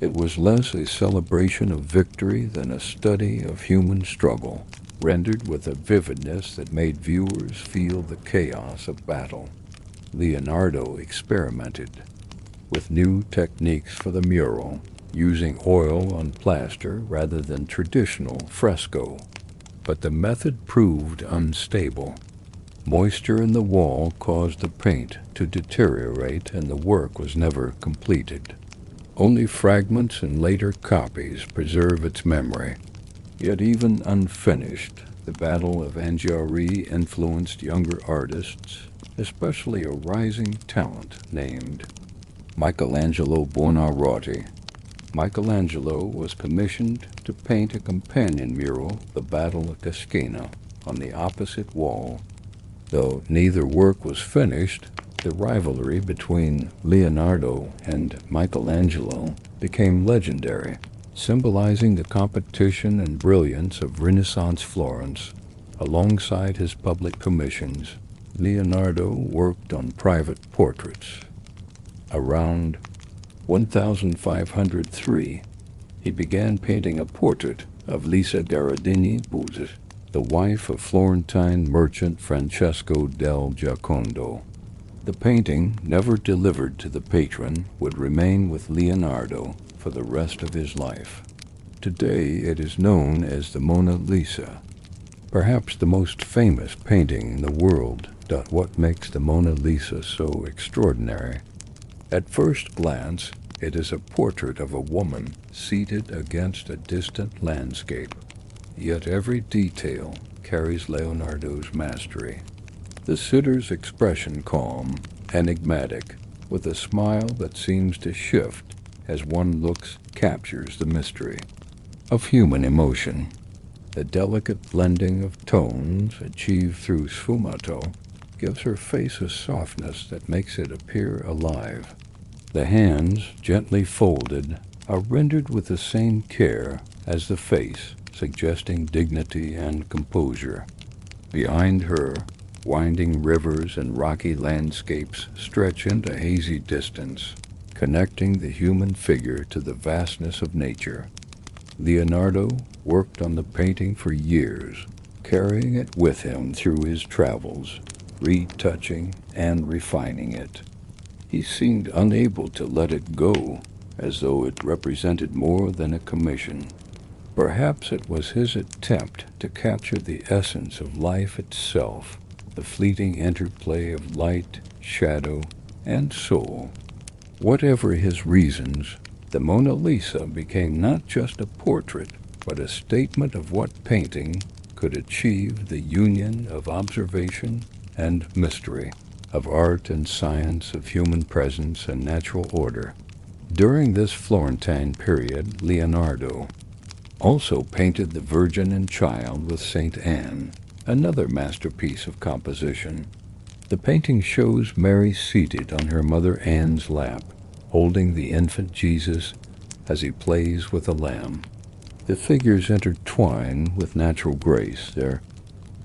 It was less a celebration of victory than a study of human struggle, rendered with a vividness that made viewers feel the chaos of battle. Leonardo experimented with new techniques for the mural, using oil on plaster rather than traditional fresco. But the method proved unstable. Moisture in the wall caused the paint to deteriorate, and the work was never completed. Only fragments and later copies preserve its memory. Yet even unfinished, the Battle of Anghiari influenced younger artists, especially a rising talent named Michelangelo Buonarroti. Michelangelo was commissioned to paint a companion mural, The Battle of Cascina, on the opposite wall. Though neither work was finished, the rivalry between Leonardo and Michelangelo became legendary, symbolizing the competition and brilliance of Renaissance Florence. Alongside his public commissions, Leonardo worked on private portraits. Around 1503, he began painting a portrait of Lisa Gherardini Buzzi, the wife of Florentine merchant Francesco del Giocondo. The painting, never delivered to the patron, would remain with Leonardo for the rest of his life. Today it is known as the Mona Lisa, perhaps the most famous painting in the world. What makes the Mona Lisa so extraordinary? At first glance, it is a portrait of a woman seated against a distant landscape. Yet every detail carries Leonardo's mastery. The sitter's expression calm, enigmatic, with a smile that seems to shift as one looks, captures the mystery of human emotion. The delicate blending of tones achieved through sfumato gives her face a softness that makes it appear alive. The hands, gently folded, are rendered with the same care as the face, suggesting dignity and composure. Behind her, winding rivers and rocky landscapes stretch into hazy distance, connecting the human figure to the vastness of nature. Leonardo worked on the painting for years, carrying it with him through his travels, retouching and refining it. He seemed unable to let it go, as though it represented more than a commission. Perhaps it was his attempt to capture the essence of life itself, the fleeting interplay of light, shadow, and soul. Whatever his reasons, the Mona Lisa became not just a portrait, but a statement of what painting could achieve: the union of observation and mystery, of art and science, of human presence and natural order. During this Florentine period, Leonardo also painted the Virgin and Child with St. Anne, another masterpiece of composition. The painting shows Mary seated on her mother Anne's lap, holding the infant Jesus as he plays with a lamb. The figures intertwine with natural grace, their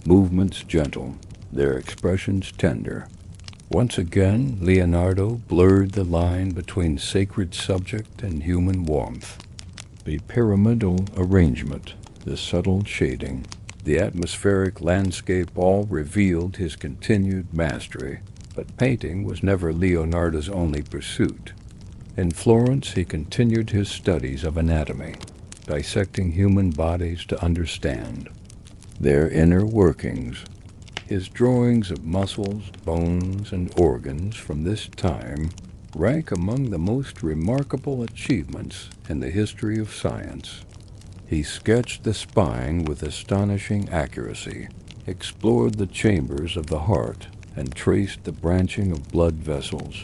movements gentle, their expressions tender. Once again, Leonardo blurred the line between sacred subject and human warmth. The pyramidal arrangement, the subtle shading, the atmospheric landscape all revealed his continued mastery. But painting was never Leonardo's only pursuit. In Florence, he continued his studies of anatomy, dissecting human bodies to understand their inner workings. His drawings of muscles, bones, and organs from this time rank among the most remarkable achievements in the history of science. He sketched the spine with astonishing accuracy, explored the chambers of the heart, and traced the branching of blood vessels.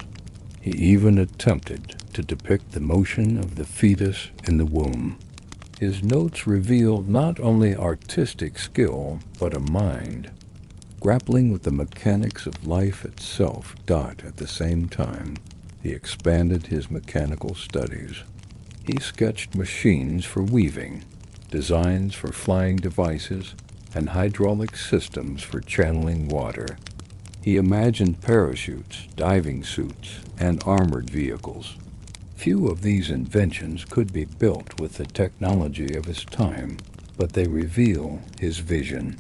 He even attempted to depict the motion of the fetus in the womb. His notes revealed not only artistic skill, but a mind grappling with the mechanics of life itself. At the same time, he expanded his mechanical studies. He sketched machines for weaving, designs for flying devices, and hydraulic systems for channeling water. He imagined parachutes, diving suits, and armored vehicles. Few of these inventions could be built with the technology of his time, but they reveal his vision.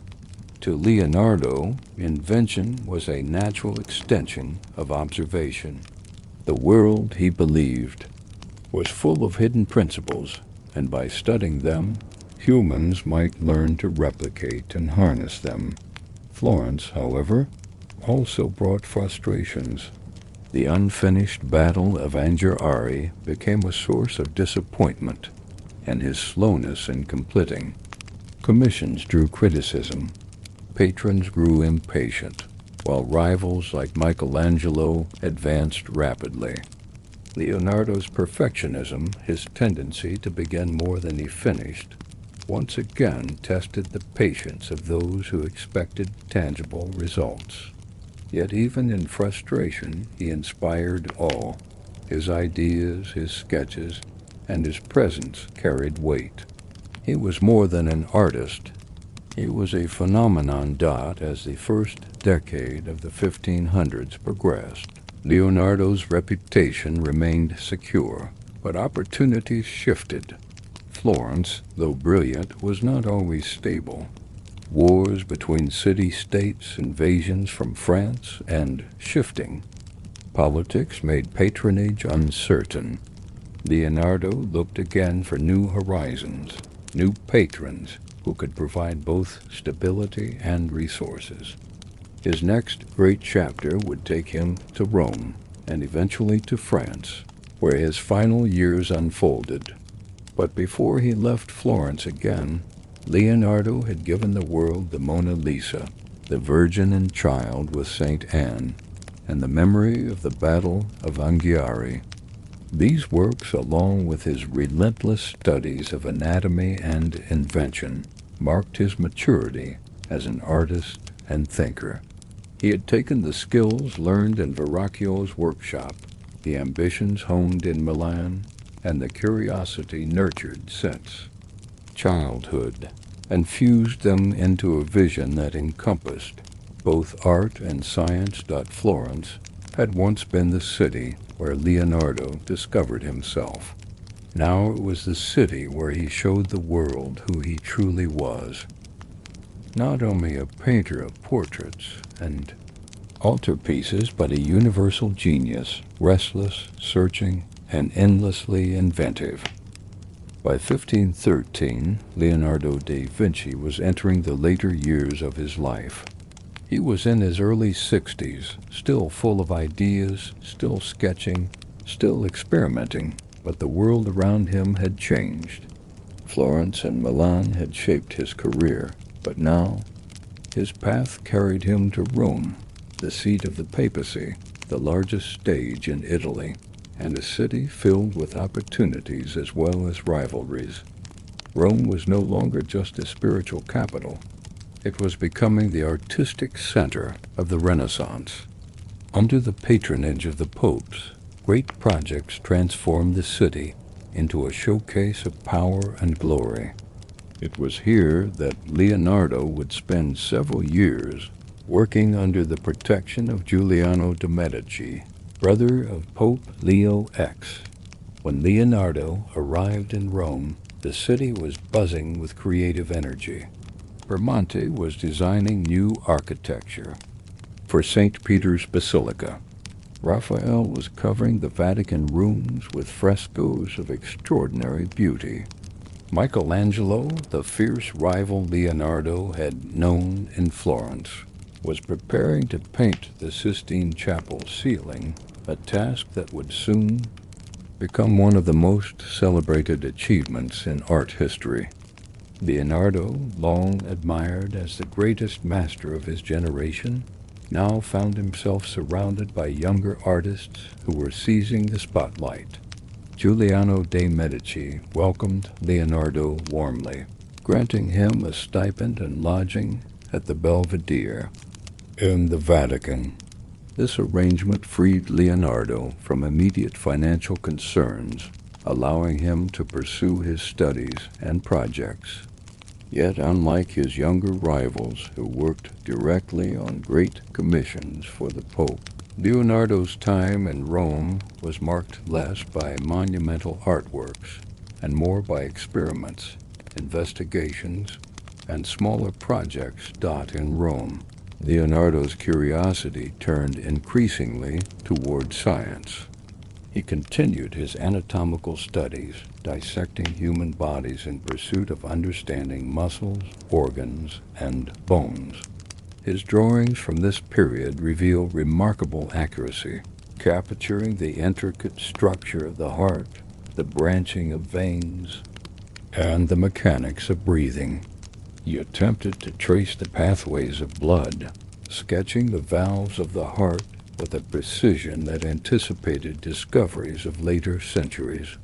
To Leonardo, invention was a natural extension of observation. The world, he believed, was full of hidden principles, and by studying them, humans might learn to replicate and harness them. Florence, however, also brought frustrations. The unfinished Battle of Anghiari became a source of disappointment, and his slowness in completing commissions drew criticism. Patrons grew impatient, while rivals like Michelangelo advanced rapidly. Leonardo's perfectionism, his tendency to begin more than he finished, once again tested the patience of those who expected tangible results. Yet even in frustration, he inspired awe. His ideas, his sketches, and his presence carried weight. He was more than an artist. He was a phenomenon. As the first decade of the 1500s progressed, Leonardo's reputation remained secure, but opportunities shifted. Florence, though brilliant, was not always stable. Wars between city-states, invasions from France, and shifting politics made patronage uncertain. Leonardo looked again for new horizons, new patrons who could provide both stability and resources. His next great chapter would take him to Rome, and eventually to France, where his final years unfolded. But before he left Florence again, Leonardo had given the world the Mona Lisa, the Virgin and Child with St. Anne, and the memory of the Battle of Anghiari. These works, along with his relentless studies of anatomy and invention, marked his maturity as an artist and thinker. He had taken the skills learned in Verrocchio's workshop, the ambitions honed in Milan, and the curiosity nurtured since childhood, and fused them into a vision that encompassed both art and science. Florence had once been the city where Leonardo discovered himself. Now it was the city where he showed the world who he truly was. Not only a painter of portraits and altarpieces, but a universal genius, restless, searching, and endlessly inventive. By 1513, Leonardo da Vinci was entering the later years of his life. He was in his early 60s, still full of ideas, still sketching, still experimenting, but the world around him had changed. Florence and Milan had shaped his career, but now his path carried him to Rome, the seat of the papacy, the largest stage in Italy, and a city filled with opportunities as well as rivalries. Rome was no longer just a spiritual capital. It was becoming the artistic center of the Renaissance. Under the patronage of the popes, great projects transformed the city into a showcase of power and glory. It was here that Leonardo would spend several years working under the protection of Giuliano de' Medici, brother of Pope Leo X. When Leonardo arrived in Rome, the city was buzzing with creative energy. Bramante was designing new architecture for St. Peter's Basilica. Raphael was covering the Vatican rooms with frescoes of extraordinary beauty. Michelangelo, the fierce rival Leonardo had known in Florence, was preparing to paint the Sistine Chapel ceiling a task that would soon become one of the most celebrated achievements in art history. Leonardo, long admired as the greatest master of his generation, now found himself surrounded by younger artists who were seizing the spotlight. Giuliano de' Medici welcomed Leonardo warmly, granting him a stipend and lodging at the Belvedere in the Vatican. This arrangement freed Leonardo from immediate financial concerns, allowing him to pursue his studies and projects. Yet, unlike his younger rivals who worked directly on great commissions for the Pope, Leonardo's time in Rome was marked less by monumental artworks and more by experiments, investigations, and smaller projects. In Rome, Leonardo's curiosity turned increasingly toward science. He continued his anatomical studies, dissecting human bodies in pursuit of understanding muscles, organs, and bones. His drawings from this period reveal remarkable accuracy, capturing the intricate structure of the heart, the branching of veins, and the mechanics of breathing. He attempted to trace the pathways of blood, sketching the valves of the heart with a precision that anticipated discoveries of later centuries.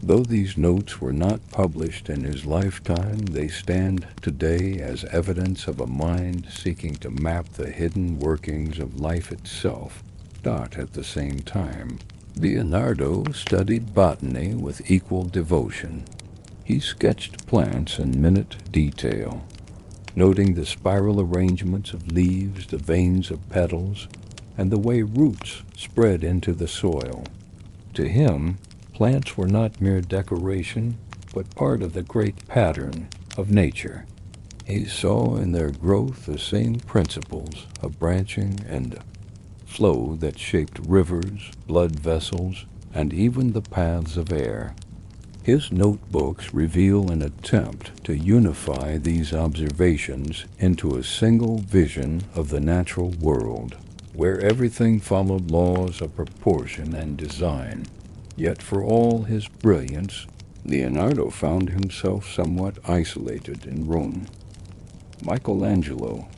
Though these notes were not published in his lifetime, they stand today as evidence of a mind seeking to map the hidden workings of life itself. At the same time, Leonardo studied botany with equal devotion. He sketched plants in minute detail, noting the spiral arrangements of leaves, the veins of petals, and the way roots spread into the soil. To him, plants were not mere decoration, but part of the great pattern of nature. He saw in their growth the same principles of branching and flow that shaped rivers, blood vessels, and even the paths of air. His notebooks reveal an attempt to unify these observations into a single vision of the natural world, where everything followed laws of proportion and design. Yet for all his brilliance, Leonardo found himself somewhat isolated in Rome. Michelangelo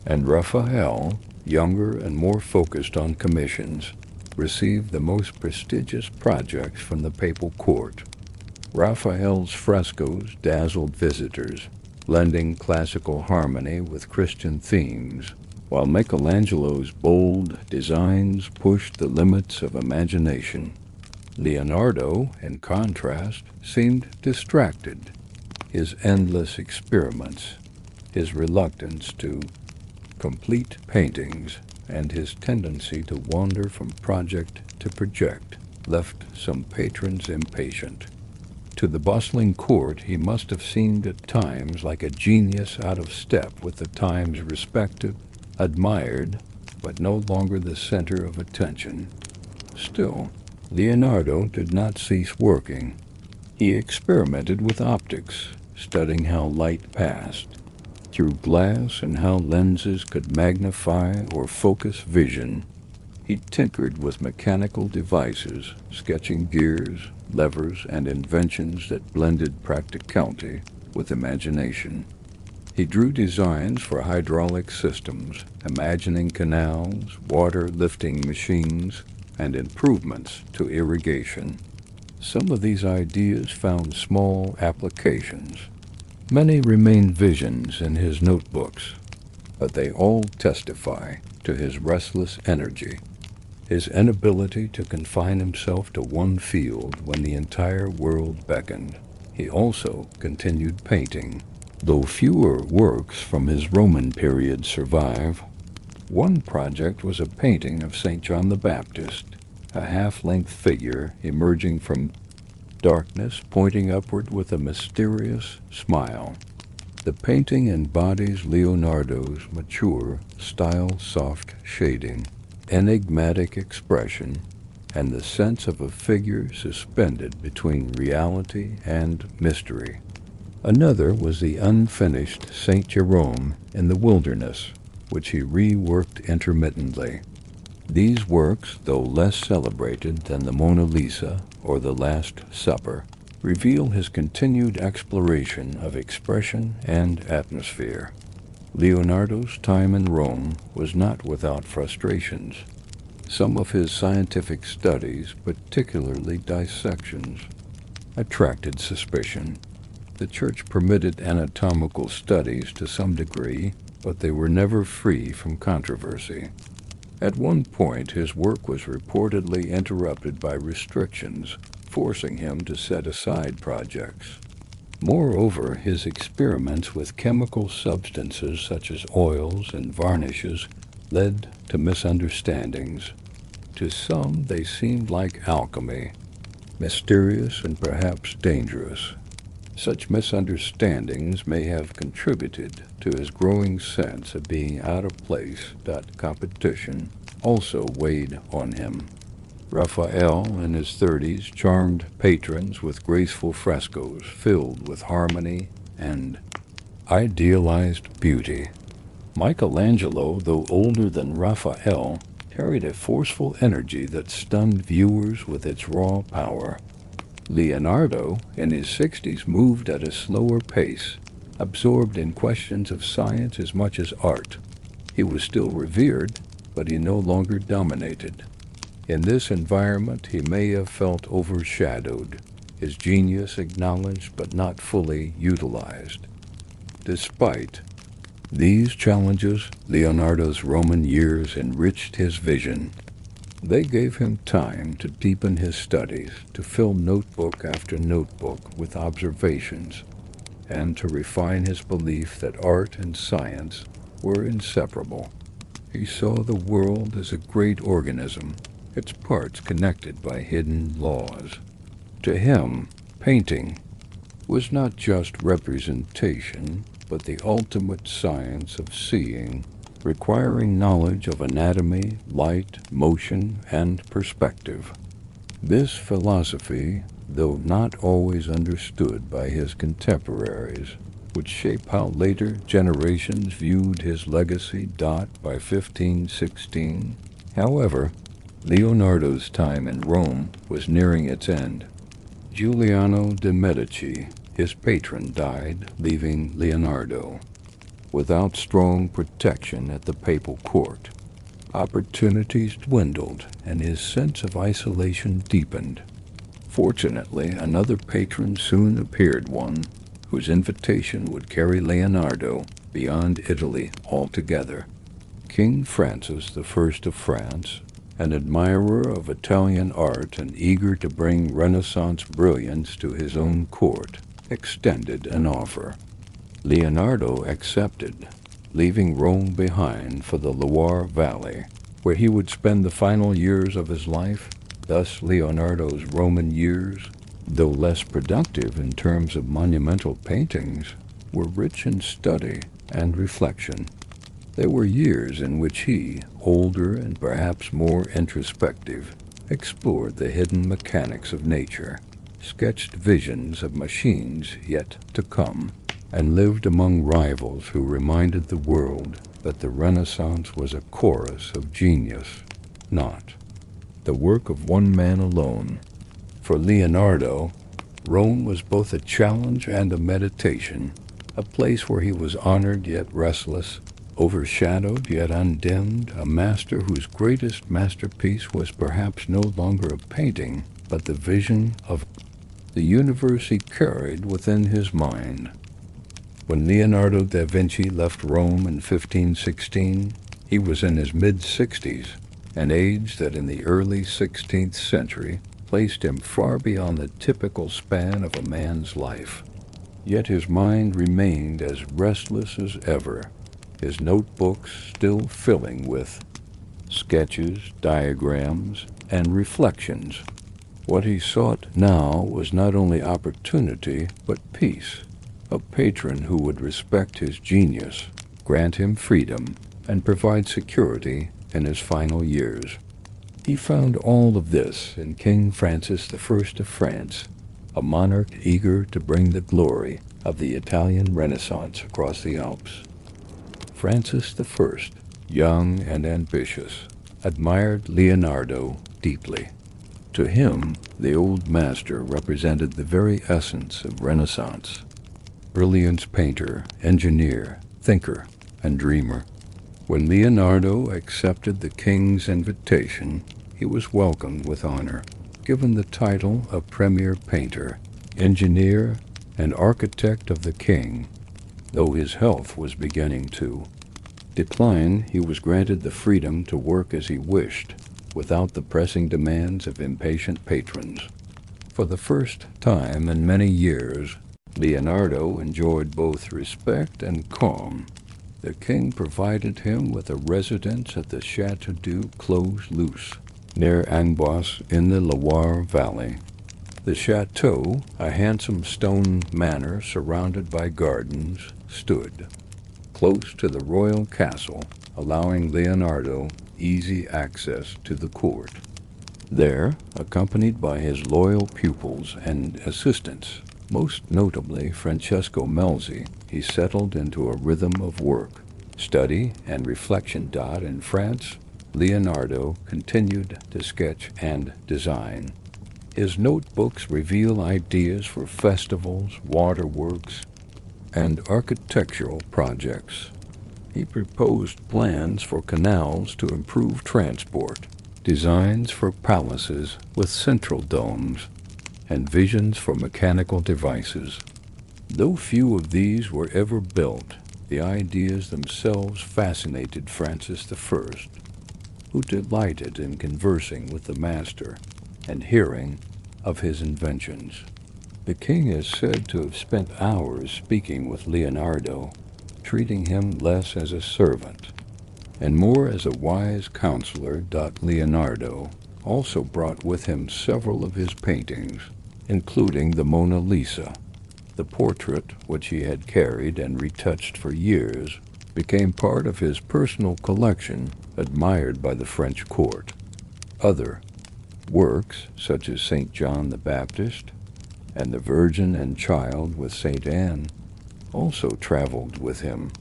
and Raphael, younger and more focused on commissions, received the most prestigious projects from the papal court. Raphael's frescoes dazzled visitors, blending classical harmony with Christian themes, while Michelangelo's bold designs pushed the limits of imagination. Leonardo, in contrast, seemed distracted. His endless experiments, his reluctance to complete paintings, and his tendency to wander from project to project left some patrons impatient. To the bustling court, he must have seemed at times like a genius out of step with the times, respected, admired, but no longer the center of attention. Still, Leonardo did not cease working. He experimented with optics, studying how light passed through glass and how lenses could magnify or focus vision. He tinkered with mechanical devices, sketching gears, levers, and inventions that blended practicality with imagination. He drew designs for hydraulic systems, imagining canals, water-lifting machines, and improvements to irrigation. Some of these ideas found small applications. Many remain visions in his notebooks, but they all testify to his restless energy, his inability to confine himself to one field when the entire world beckoned. He also continued painting, though fewer works from his Roman period survive. One project was a painting of St. John the Baptist, a half-length figure emerging from darkness, pointing upward with a mysterious smile. The painting embodies Leonardo's mature style, soft shading, enigmatic expression, and the sense of a figure suspended between reality and mystery. Another was the unfinished St. Jerome in the Wilderness, which he reworked intermittently. These works, though less celebrated than the Mona Lisa or the Last Supper, reveal his continued exploration of expression and atmosphere. Leonardo's time in Rome was not without frustrations. Some of his scientific studies, particularly dissections, attracted suspicion. The Church permitted anatomical studies to some degree, but they were never free from controversy. At one point, his work was reportedly interrupted by restrictions, forcing him to set aside projects. Moreover, his experiments with chemical substances such as oils and varnishes led to misunderstandings. To some, they seemed like alchemy, mysterious and perhaps dangerous. Such misunderstandings may have contributed to his growing sense of being out of place. Competition also weighed on him. Raphael, in his 30s, charmed patrons with graceful frescoes filled with harmony and idealized beauty. Michelangelo, though older than Raphael, carried a forceful energy that stunned viewers with its raw power. Leonardo, in his 60s, moved at a slower pace, absorbed in questions of science as much as art. He was still revered, but he no longer dominated. In this environment, he may have felt overshadowed, his genius acknowledged but not fully utilized. Despite these challenges, Leonardo's Roman years enriched his vision. They gave him time to deepen his studies, to fill notebook after notebook with observations, and to refine his belief that art and science were inseparable. He saw the world as a great organism, its parts connected by hidden laws. To him, painting was not just representation, but the ultimate science of seeing, requiring knowledge of anatomy, light, motion, and perspective. This philosophy, though not always understood by his contemporaries, would shape how later generations viewed his legacy. By 1516, however, Leonardo's time in Rome was nearing its end. Giuliano de' Medici, his patron, died, leaving Leonardo without strong protection at the papal court. Opportunities dwindled, and his sense of isolation deepened. Fortunately, another patron soon appeared, one whose invitation would carry Leonardo beyond Italy altogether. King Francis I of France, an admirer of Italian art and eager to bring Renaissance brilliance to his own court, extended an offer. Leonardo accepted, leaving Rome behind for the Loire Valley, where he would spend the final years of his life. Thus, Leonardo's Roman years, though less productive in terms of monumental paintings, were rich in study and reflection. They were years in which he, older and perhaps more introspective, explored the hidden mechanics of nature, sketched visions of machines yet to come, and lived among rivals who reminded the world that the Renaissance was a chorus of genius, not the work of one man alone. For Leonardo, Rome was both a challenge and a meditation, a place where he was honored yet restless, overshadowed yet undimmed, a master whose greatest masterpiece was perhaps no longer a painting, but the vision of the universe he carried within his mind. When Leonardo da Vinci left Rome in 1516, he was in his mid-60s, an age that in the early 16th century placed him far beyond the typical span of a man's life. Yet his mind remained as restless as ever, his notebooks still filling with sketches, diagrams, and reflections. What he sought now was not only opportunity, but peace. A patron who would respect his genius, grant him freedom, and provide security in his final years. He found all of this in King Francis I of France, a monarch eager to bring the glory of the Italian Renaissance across the Alps. Francis I, young and ambitious, admired Leonardo deeply. To him, the old master represented the very essence of Renaissance: brilliant painter, engineer, thinker, and dreamer. When Leonardo accepted the king's invitation, he was welcomed with honor, given the title of premier painter, engineer, and architect of the king. Though his health was beginning to decline, he was granted the freedom to work as he wished, without the pressing demands of impatient patrons. For the first time in many years, Leonardo enjoyed both respect and calm. The king provided him with a residence at the Château du Clos-Luce, near Amboise in the Loire Valley. The chateau, a handsome stone manor surrounded by gardens, stood close to the royal castle, allowing Leonardo easy access to the court. There, accompanied by his loyal pupils and assistants, most notably Francesco Melzi, he settled into a rhythm of work, study, and reflection. In France, Leonardo continued to sketch and design. His notebooks reveal ideas for festivals, waterworks, and architectural projects. He proposed plans for canals to improve transport, designs for palaces with central domes, and visions for mechanical devices. Though few of these were ever built, the ideas themselves fascinated Francis I, who delighted in conversing with the master and hearing of his inventions. The king is said to have spent hours speaking with Leonardo, treating him less as a servant and more as a wise counselor. Leonardo also brought with him several of his paintings, including the Mona Lisa. The portrait, which he had carried and retouched for years, became part of his personal collection, admired by the French court. Other works, such as St. John the Baptist and the Virgin and Child with St. Anne, also traveled with him.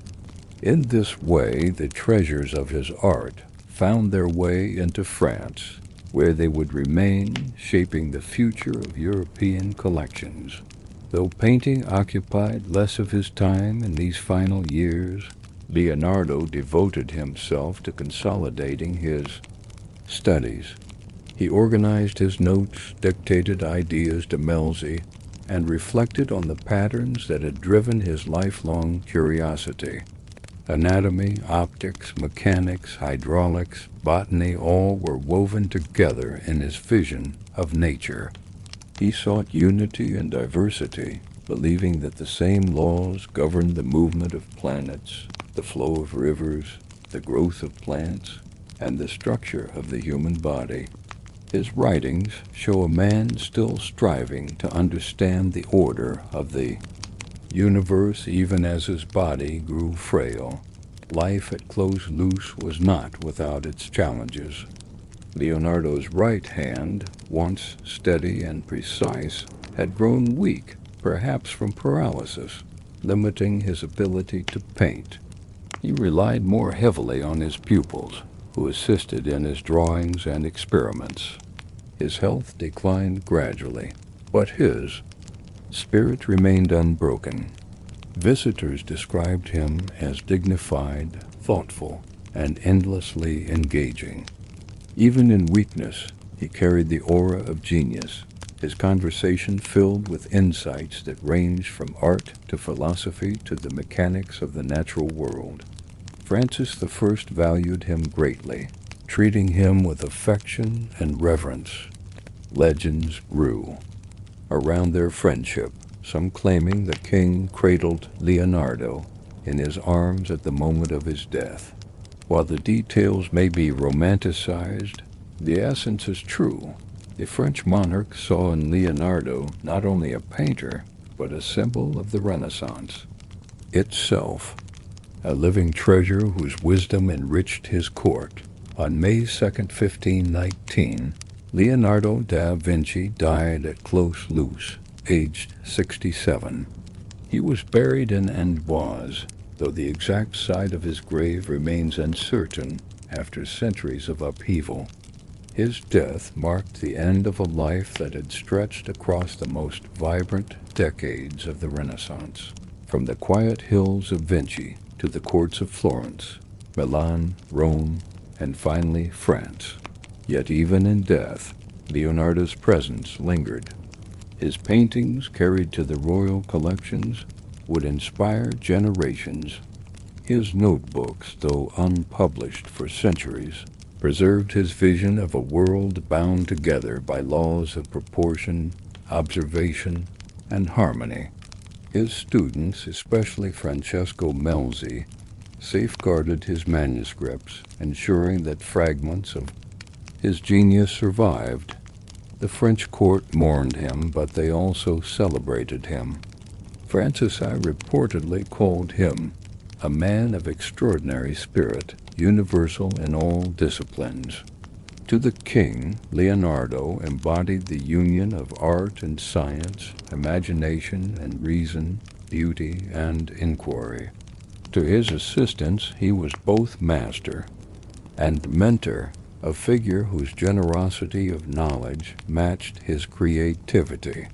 In this way, the treasures of his art found their way into France, where they would remain, shaping the future of European collections. Though painting occupied less of his time in these final years, Leonardo devoted himself to consolidating his studies. He organized his notes, dictated ideas to Melzi, and reflected on the patterns that had driven his lifelong curiosity. Anatomy, optics, mechanics, hydraulics, botany, all were woven together in his vision of nature. He sought unity and diversity, believing that the same laws governed the movement of planets, the flow of rivers, the growth of plants, and the structure of the human body. His writings show a man still striving to understand the order of the universe even as his body grew frail. Life at Clos-Luce was not without its challenges. Leonardo's right hand, once steady and precise, had grown weak, perhaps from paralysis, limiting his ability to paint. He relied more heavily on his pupils, who assisted in his drawings and experiments. His health declined gradually, but his spirit remained unbroken. Visitors described him as dignified, thoughtful, and endlessly engaging. Even in weakness, he carried the aura of genius, his conversation filled with insights that ranged from art to philosophy to the mechanics of the natural world. Francis I valued him greatly, treating him with affection and reverence. Legends grew around their friendship, some claiming the king cradled Leonardo in his arms at the moment of his death. While the details may be romanticized, the essence is true. The French monarch saw in Leonardo not only a painter, but a symbol of the Renaissance itself, a living treasure whose wisdom enriched his court. On May 2, 1519, Leonardo da Vinci died at Clos-Luce, aged 67. He was buried in Amboise, though the exact site of his grave remains uncertain after centuries of upheaval. His death marked the end of a life that had stretched across the most vibrant decades of the Renaissance, from the quiet hills of Vinci to the courts of Florence, Milan, Rome, and finally France. Yet even in death, Leonardo's presence lingered. His paintings, carried to the royal collections, would inspire generations. His notebooks, though unpublished for centuries, preserved his vision of a world bound together by laws of proportion, observation, and harmony. His students, especially Francesco Melzi, safeguarded his manuscripts, ensuring that fragments of his genius survived. The French court mourned him, but they also celebrated him. Francis I reportedly called him a man of extraordinary spirit, universal in all disciplines. To the king, Leonardo embodied the union of art and science, imagination and reason, beauty and inquiry. To his assistants, he was both master and mentor, a figure whose generosity of knowledge matched his creativity.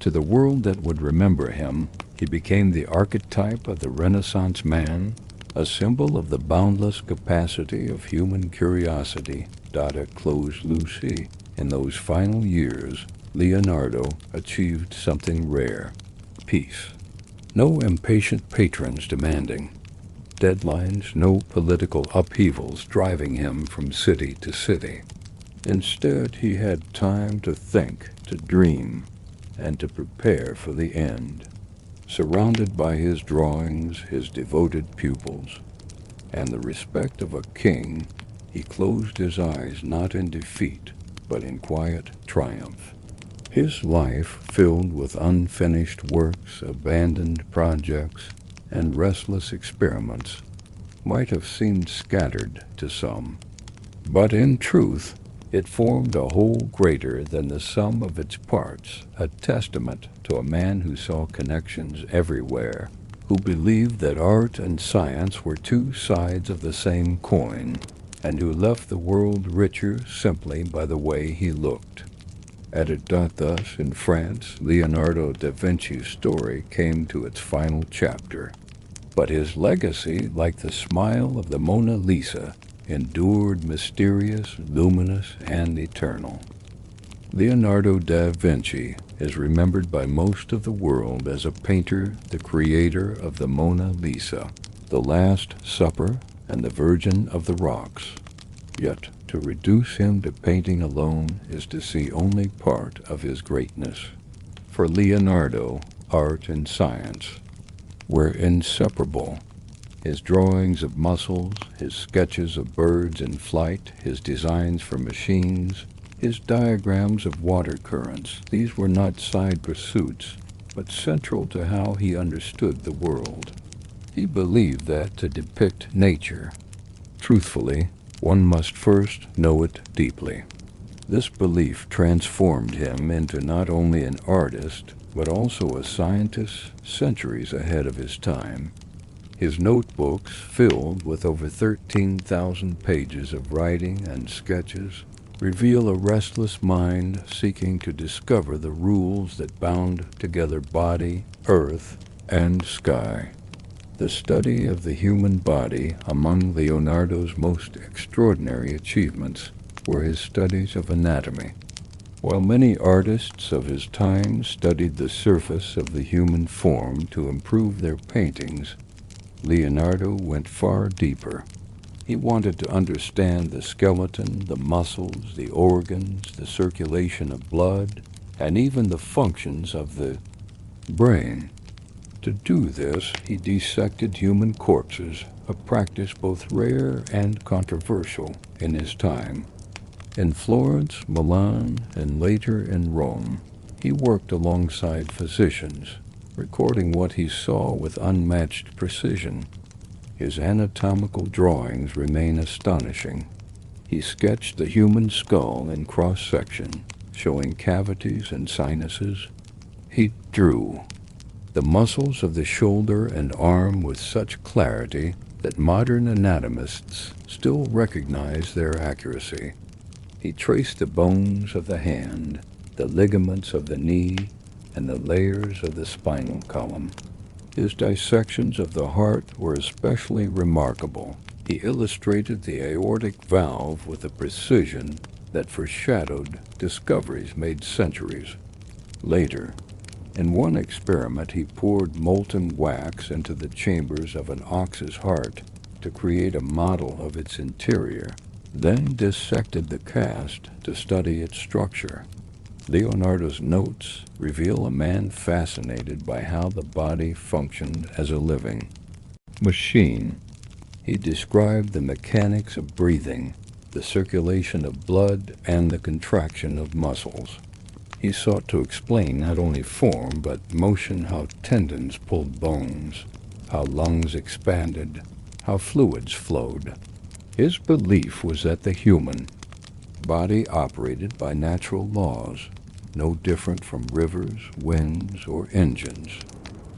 To the world that would remember him, he became the archetype of the Renaissance man, a symbol of the boundless capacity of human curiosity. Close Lucy. In those final years, Leonardo achieved something rare: peace. No impatient patrons demanding deadlines, no political upheavals driving him from city to city. Instead, he had time to think, to dream, and to prepare for the end. Surrounded by his drawings, his devoted pupils, and the respect of a king, he closed his eyes not in defeat, but in quiet triumph. His life, filled with unfinished works, abandoned projects, and restless experiments, might have seemed scattered to some, but in truth it formed a whole greater than the sum of its parts, a testament to a man who saw connections everywhere, who believed that art and science were two sides of the same coin, and who left the world richer simply by the way he looked. Thus, in France, Leonardo da Vinci's story came to its final chapter. But his legacy, like the smile of the Mona Lisa, endured mysterious, luminous, and eternal. Leonardo da Vinci is remembered by most of the world as a painter, the creator of the Mona Lisa, the Last Supper, and the Virgin of the Rocks. Yet, to reduce him to painting alone is to see only part of his greatness. For Leonardo, art and science were inseparable. His drawings of mussels, his sketches of birds in flight, his designs for machines, his diagrams of water currents, these were not side pursuits, but central to how he understood the world. He believed that to depict nature truthfully, one must first know it deeply. This belief transformed him into not only an artist, but also a scientist centuries ahead of his time. His notebooks, filled with over 13,000 pages of writing and sketches, reveal a restless mind seeking to discover the rules that bound together body, earth, and sky. The study of the human body, among Leonardo's most extraordinary achievements, were his studies of anatomy. While many artists of his time studied the surface of the human form to improve their paintings, Leonardo went far deeper. He wanted to understand the skeleton, the muscles, the organs, the circulation of blood, and even the functions of the brain. To do this, he dissected human corpses, a practice both rare and controversial in his time. In Florence, Milan, and later in Rome, he worked alongside physicians, recording what he saw with unmatched precision. His anatomical drawings remain astonishing. He sketched the human skull in cross-section, showing cavities and sinuses. He drew the muscles of the shoulder and arm with such clarity that modern anatomists still recognize their accuracy. He traced the bones of the hand, the ligaments of the knee, and the layers of the spinal column. His dissections of the heart were especially remarkable. He illustrated the aortic valve with a precision that foreshadowed discoveries made centuries later. In one experiment, he poured molten wax into the chambers of an ox's heart to create a model of its interior, then dissected the cast to study its structure. Leonardo's notes reveal a man fascinated by how the body functioned as a living machine. He described the mechanics of breathing, the circulation of blood, and the contraction of muscles. He sought to explain not only form, but motion, how tendons pulled bones, how lungs expanded, how fluids flowed. His belief was that the human body operated by natural laws, no different from rivers, winds, or engines.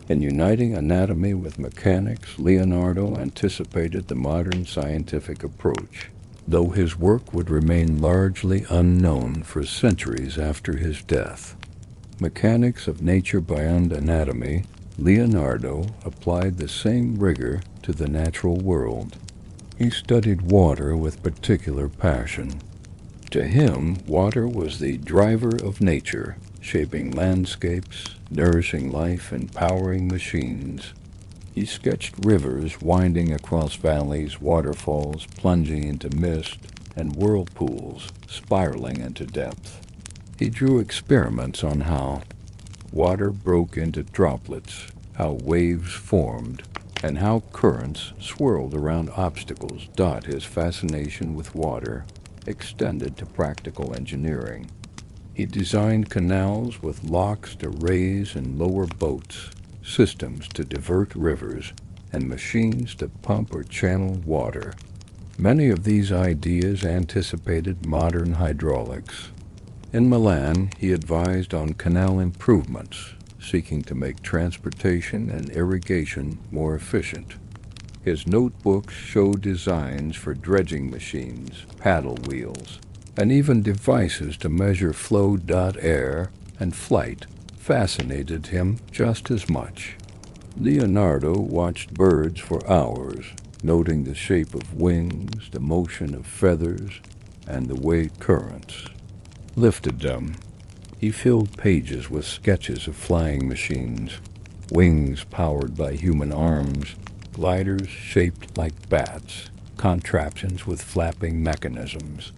In uniting anatomy with mechanics, Leonardo anticipated the modern scientific approach, though his work would remain largely unknown for centuries after his death. Mechanics of nature beyond anatomy, Leonardo applied the same rigor to the natural world. He studied water with particular passion. To him, water was the driver of nature, shaping landscapes, nourishing life, and powering machines. He sketched rivers winding across valleys, waterfalls plunging into mist, and whirlpools spiraling into depth. He drew experiments on how water broke into droplets, how waves formed, and how currents swirled around obstacles. His fascination with water extended to practical engineering. He designed canals with locks to raise and lower boats, systems to divert rivers, and machines to pump or channel water. Many of these ideas anticipated modern hydraulics. In Milan, he advised on canal improvements, seeking to make transportation and irrigation more efficient. His notebooks show designs for dredging machines, paddle wheels, and even devices to measure flow. Air and flight fascinated him just as much. Leonardo watched birds for hours, noting the shape of wings, the motion of feathers, and the way currents lifted them. He filled pages with sketches of flying machines, wings powered by human arms, gliders shaped like bats, contraptions with flapping mechanisms.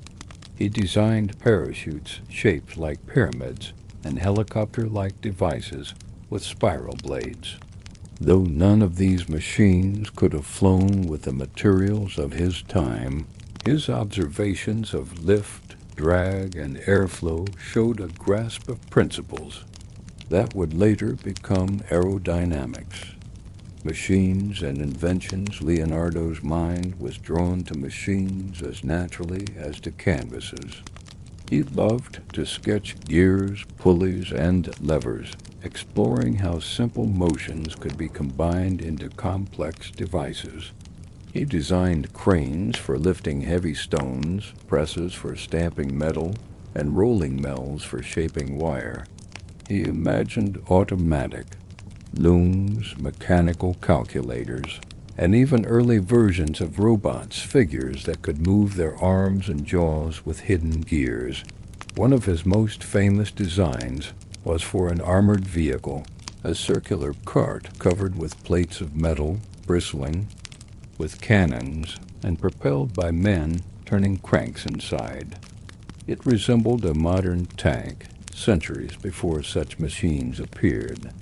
He designed parachutes shaped like pyramids and helicopter-like devices with spiral blades. Though none of these machines could have flown with the materials of his time, his observations of lift, drag, and airflow showed a grasp of principles that would later become aerodynamics. Machines and inventions, Leonardo's mind was drawn to machines as naturally as to canvases. He loved to sketch gears, pulleys, and levers, exploring how simple motions could be combined into complex devices. He designed cranes for lifting heavy stones, presses for stamping metal, and rolling mills for shaping wire. He imagined automatic looms, mechanical calculators, and even early versions of robots, figures that could move their arms and jaws with hidden gears. One of his most famous designs was for an armored vehicle, a circular cart covered with plates of metal, bristling with cannons, and propelled by men turning cranks inside. It resembled a modern tank, centuries before such machines appeared.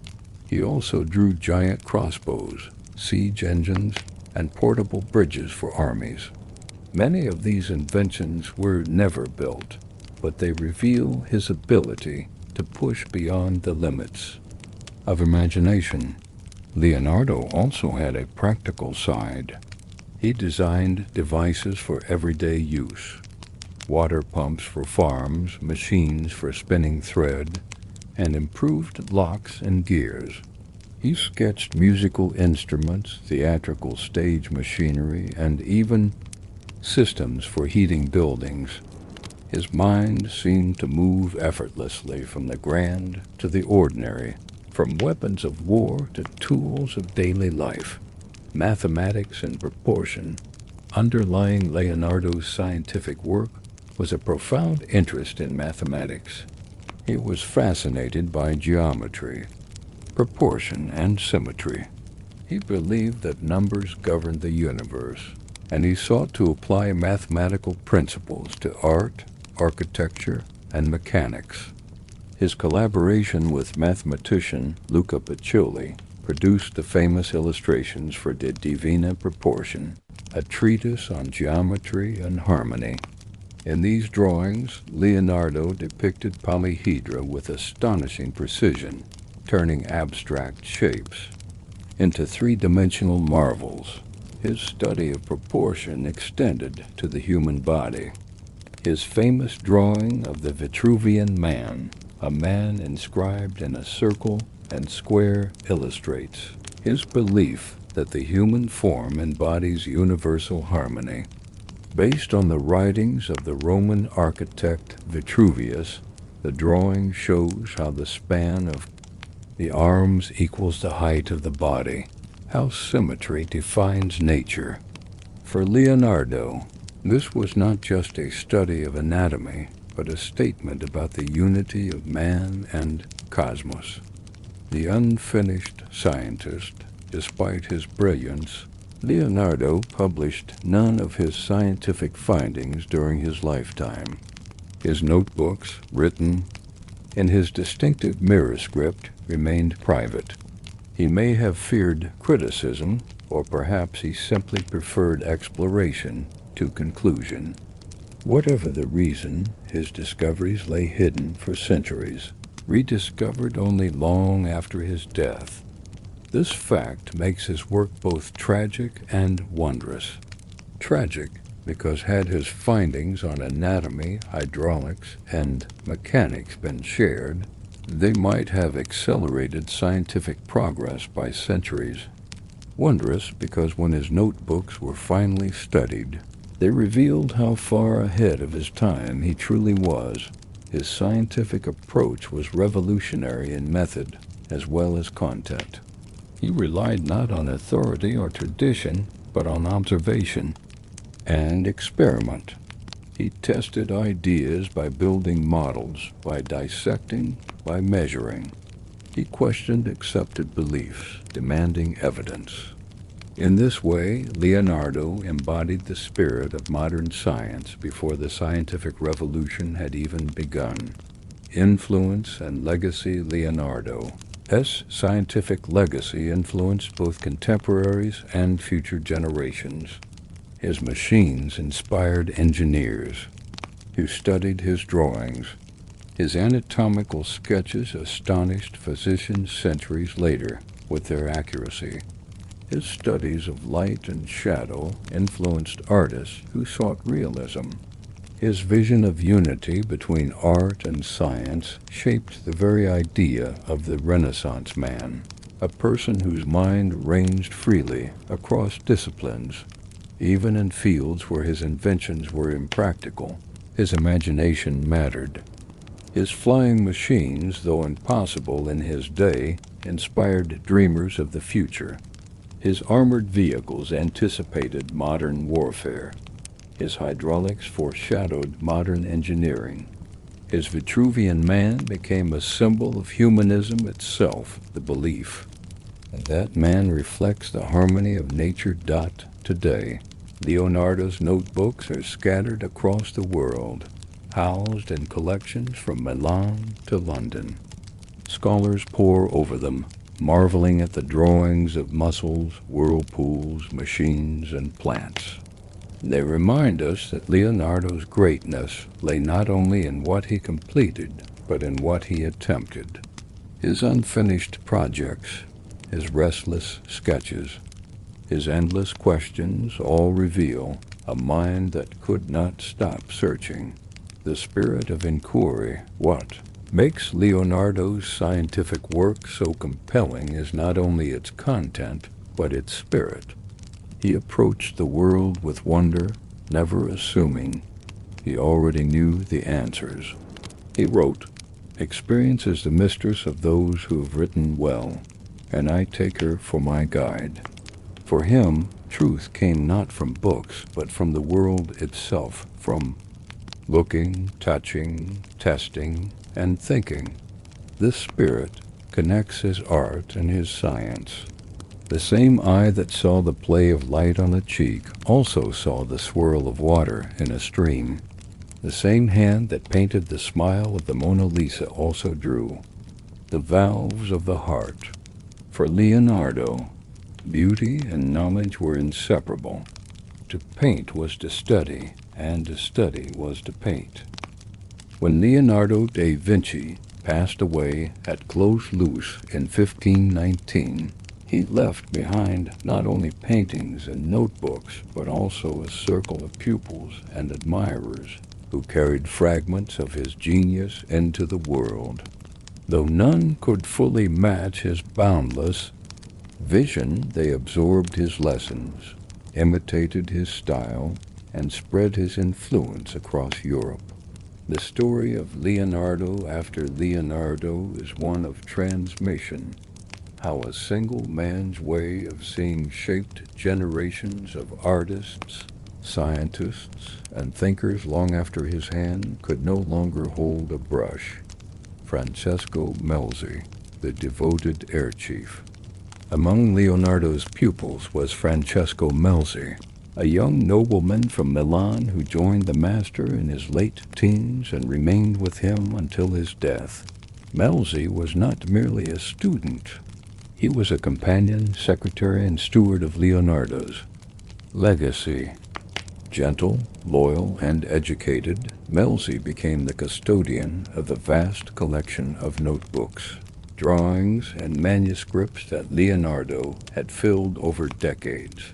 He also drew giant crossbows, siege engines, and portable bridges for armies. Many of these inventions were never built, but they reveal his ability to push beyond the limits of imagination. Leonardo also had a practical side. He designed devices for everyday use: water pumps for farms, machines for spinning thread, and improved locks and gears. He sketched musical instruments, theatrical stage machinery, and even systems for heating buildings. His mind seemed to move effortlessly from the grand to the ordinary, from weapons of war to tools of daily life. Mathematics and proportion. Underlying Leonardo's scientific work was a profound interest in mathematics. He was fascinated by geometry, proportion, and symmetry. He believed that numbers governed the universe, and he sought to apply mathematical principles to art, architecture, and mechanics. His collaboration with mathematician Luca Pacioli produced the famous illustrations for De Divina Proportion, a treatise on geometry and harmony. In these drawings, Leonardo depicted polyhedra with astonishing precision, turning abstract shapes into three-dimensional marvels. His study of proportion extended to the human body. His famous drawing of the Vitruvian Man, a man inscribed in a circle and square, illustrates his belief that the human form embodies universal harmony. Based on the writings of the Roman architect Vitruvius, the drawing shows how the span of the arms equals the height of the body, how symmetry defines nature. For Leonardo, this was not just a study of anatomy, but a statement about the unity of man and cosmos. The unfinished scientist, despite his brilliance, Leonardo published none of his scientific findings during his lifetime. His notebooks, written in his distinctive mirror script, remained private. He may have feared criticism, or perhaps he simply preferred exploration to conclusion. Whatever the reason, his discoveries lay hidden for centuries, rediscovered only long after his death. This fact makes his work both tragic and wondrous. Tragic because had his findings on anatomy, hydraulics, and mechanics been shared, they might have accelerated scientific progress by centuries. Wondrous because when his notebooks were finally studied, they revealed how far ahead of his time he truly was. His scientific approach was revolutionary in method as well as content. He relied not on authority or tradition, but on observation and experiment. He tested ideas by building models, by dissecting, by measuring. He questioned accepted beliefs, demanding evidence. In this way, Leonardo embodied the spirit of modern science before the scientific revolution had even begun. Influence and legacy. Leonardo's scientific legacy influenced both contemporaries and future generations. His machines inspired engineers who studied his drawings. His anatomical sketches astonished physicians centuries later with their accuracy. His studies of light and shadow influenced artists who sought realism. His vision of unity between art and science shaped the very idea of the Renaissance man, a person whose mind ranged freely across disciplines. Even in fields where his inventions were impractical, his imagination mattered. His flying machines, though impossible in his day, inspired dreamers of the future. His armored vehicles anticipated modern warfare. His hydraulics foreshadowed modern engineering. His Vitruvian Man became a symbol of humanism itself, the belief that man reflects the harmony of nature. Today, Leonardo's notebooks are scattered across the world, housed in collections from Milan to London. Scholars pore over them, marveling at the drawings of muscles, whirlpools, machines, and plants. They remind us that Leonardo's greatness lay not only in what he completed, but in what he attempted. His unfinished projects, his restless sketches, his endless questions all reveal a mind that could not stop searching. The spirit of inquiry, what makes Leonardo's scientific work so compelling is not only its content, but its spirit. He approached the world with wonder, never assuming he already knew the answers. He wrote, "Experience is the mistress of those who have written well, and I take her for my guide." For him, truth came not from books, but from the world itself, from looking, touching, testing, and thinking. This spirit connects his art and his science. The same eye that saw the play of light on a cheek also saw the swirl of water in a stream. The same hand that painted the smile of the Mona Lisa also drew the valves of the heart. For Leonardo, beauty and knowledge were inseparable. To paint was to study, and to study was to paint. When Leonardo da Vinci passed away at Clos-Leuse in 1519, he left behind not only paintings and notebooks, but also a circle of pupils and admirers who carried fragments of his genius into the world. Though none could fully match his boundless vision, they absorbed his lessons, imitated his style, and spread his influence across Europe. The story of Leonardo after Leonardo is one of transmission, how a single man's way of seeing shaped generations of artists, scientists, and thinkers long after his hand could no longer hold a brush. Francesco Melzi, the devoted air chief. Among Leonardo's pupils was Francesco Melzi, a young nobleman from Milan who joined the master in his late teens and remained with him until his death. Melzi was not merely a student. He was a companion, secretary, and steward of Leonardo's legacy. Gentle, loyal, and educated, Melzi became the custodian of the vast collection of notebooks, drawings, and manuscripts that Leonardo had filled over decades.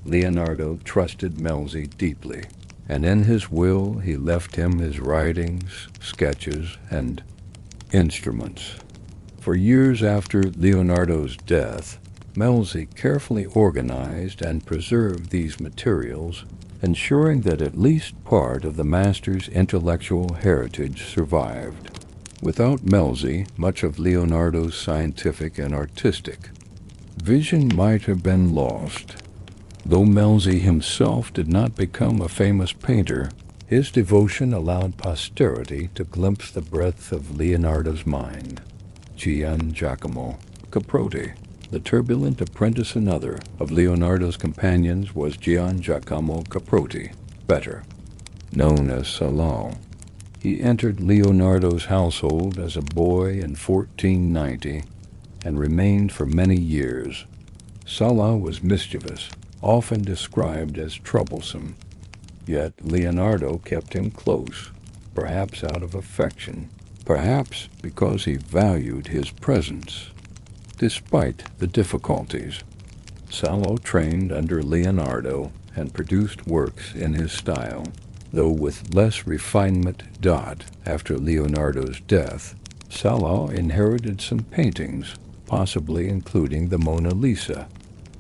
Leonardo trusted Melzi deeply, and in his will he left him his writings, sketches, and instruments. For years after Leonardo's death, Melzi carefully organized and preserved these materials, ensuring that at least part of the master's intellectual heritage survived. Without Melzi, much of Leonardo's scientific and artistic vision might have been lost. Though Melzi himself did not become a famous painter, his devotion allowed posterity to glimpse the breadth of Leonardo's mind. Gian Giacomo Caprotti, the turbulent apprentice and other of Leonardo's companions, was Gian Giacomo Caprotti, better known as Salò. He entered Leonardo's household as a boy in 1490 and remained for many years. Salò was mischievous, often described as troublesome, yet Leonardo kept him close, perhaps out of affection, perhaps because he valued his presence. Despite the difficulties, Salò trained under Leonardo and produced works in his style, though with less refinement. After Leonardo's death, Salò inherited some paintings, possibly including the Mona Lisa.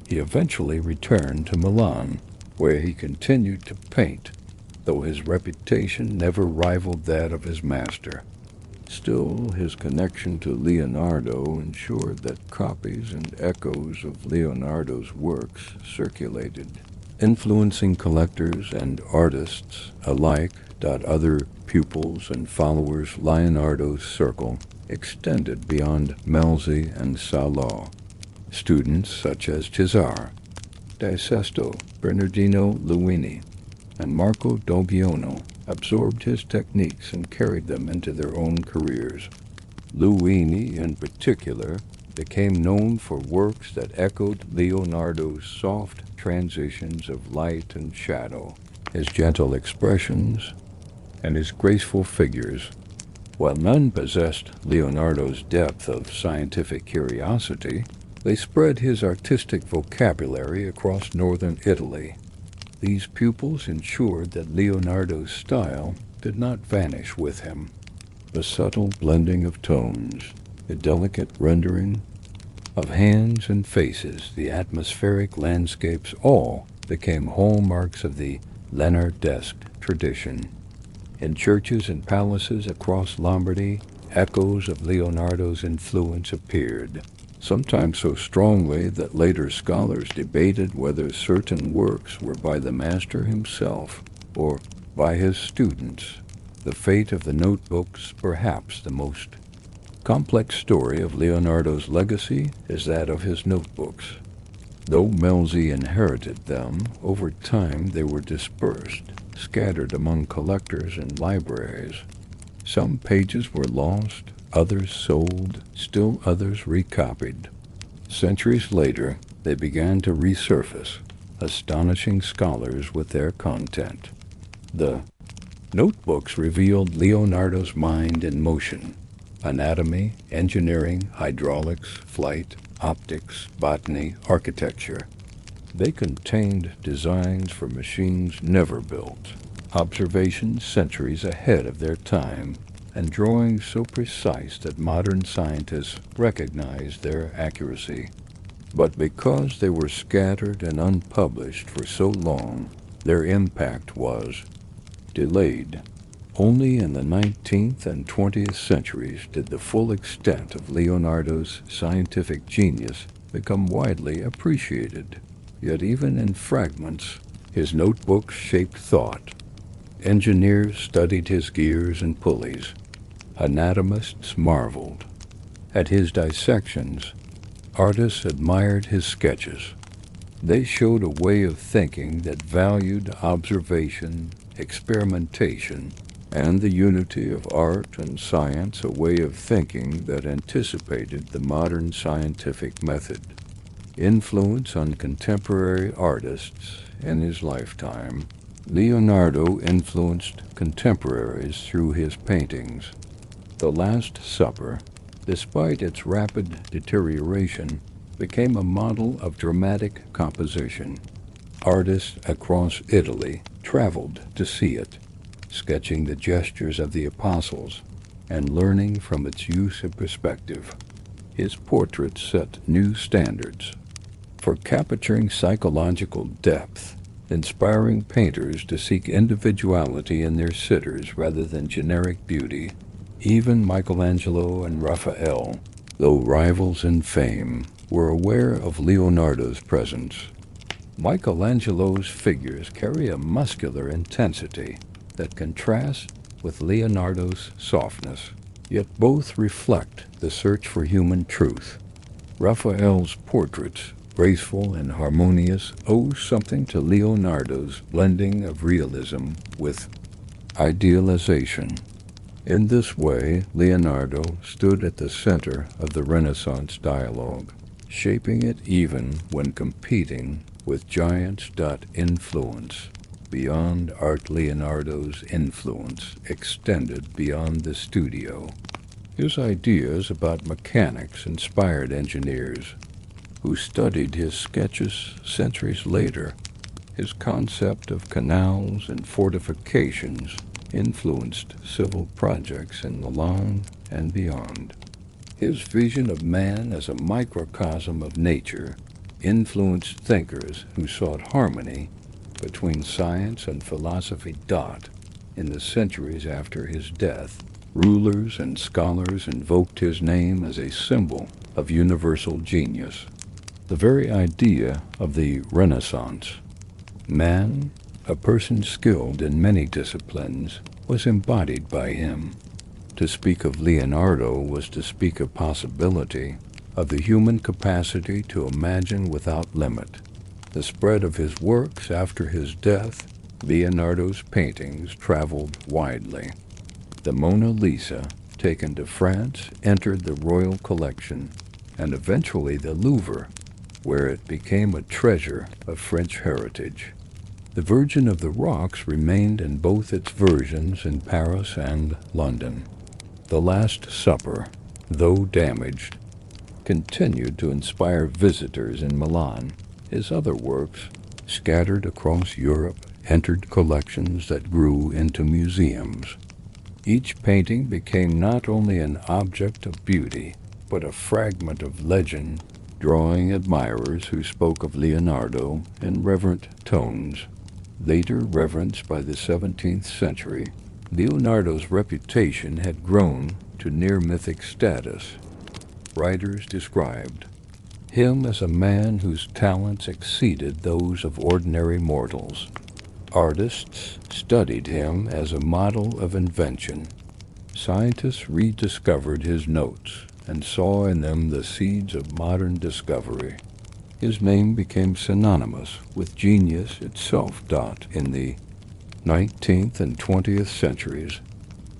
He eventually returned to Milan, where he continued to paint, though his reputation never rivaled that of his master. Still, his connection to Leonardo ensured that copies and echoes of Leonardo's works circulated, influencing collectors and artists alike. Other pupils and followers Leonardo's circle extended beyond Melzi and Salò. Students such as Cesare da Sesto, Bernardino Luini, and Marco Doggiono absorbed his techniques and carried them into their own careers. Luini, in particular, became known for works that echoed Leonardo's soft transitions of light and shadow, his gentle expressions, and his graceful figures. While none possessed Leonardo's depth of scientific curiosity, they spread his artistic vocabulary across northern Italy. These pupils ensured that Leonardo's style did not vanish with him. a subtle blending of tones, a delicate rendering of hands and faces, the atmospheric landscapes, all became hallmarks of the Leonardesque tradition. In churches and palaces across Lombardy, echoes of Leonardo's influence appeared, sometimes so strongly that later scholars debated whether certain works were by the master himself or by his students. The fate of the notebooks, perhaps the most complex story of Leonardo's legacy, is that of his notebooks. Though Melzi inherited them, over time they were dispersed, scattered among collectors and libraries. Some pages were lost, others sold, still others recopied. Centuries later, they began to resurface, astonishing scholars with their content. The notebooks revealed Leonardo's mind in motion: anatomy, engineering, hydraulics, flight, optics, botany, architecture. They contained designs for machines never built, observations centuries ahead of their time, and drawings so precise that modern scientists recognized their accuracy. But because they were scattered and unpublished for so long, their impact was delayed. Only in the 19th and 20th centuries did the full extent of Leonardo's scientific genius become widely appreciated. Yet even in fragments, his notebooks shaped thought. Engineers studied his gears and pulleys. Anatomists marveled at his dissections. Artists admired his sketches. They showed a way of thinking that valued observation, experimentation, and the unity of art and science, a way of thinking that anticipated the modern scientific method. Influence on contemporary artists in his lifetime. Leonardo influenced contemporaries through his paintings. The Last Supper, despite its rapid deterioration, became a model of dramatic composition. Artists across Italy traveled to see it, sketching the gestures of the apostles and learning from its use of perspective. His portraits set new standards for capturing psychological depth, inspiring painters to seek individuality in their sitters rather than generic beauty. Even Michelangelo and Raphael, though rivals in fame, were aware of Leonardo's presence. Michelangelo's figures carry a muscular intensity that contrasts with Leonardo's softness, yet both reflect the search for human truth. Raphael's portraits, graceful and harmonious, owe something to Leonardo's blending of realism with idealization. In this way, Leonardo stood at the center of the Renaissance dialogue, shaping it even when competing with giants. Influence beyond art. Leonardo's influence extended beyond the studio. His ideas about mechanics inspired engineers who studied his sketches centuries later. His concept of canals and fortifications influenced civil projects in Milan and beyond. His vision of man as a microcosm of nature influenced thinkers who sought harmony between science and philosophy. In the centuries after his death, rulers and scholars invoked his name as a symbol of universal genius. The very idea of the Renaissance, man, a person skilled in many disciplines, was embodied by him. To speak of Leonardo was to speak of possibility, of the human capacity to imagine without limit. The spread of his works after his death, Leonardo's paintings traveled widely. The Mona Lisa, taken to France, entered the royal collection, and eventually the Louvre, where it became a treasure of French heritage. The Virgin of the Rocks remained in both its versions in Paris and London. The Last Supper, though damaged, continued to inspire visitors in Milan. His other works, scattered across Europe, entered collections that grew into museums. Each painting became not only an object of beauty, but a fragment of legend, drawing admirers who spoke of Leonardo in reverent tones. Later reverenced by the 17th century, Leonardo's reputation had grown to near mythic status. Writers described him as a man whose talents exceeded those of ordinary mortals. Artists studied him as a model of invention. Scientists rediscovered his notes and saw in them the seeds of modern discovery. His name became synonymous with genius itself. In the 19th and 20th centuries,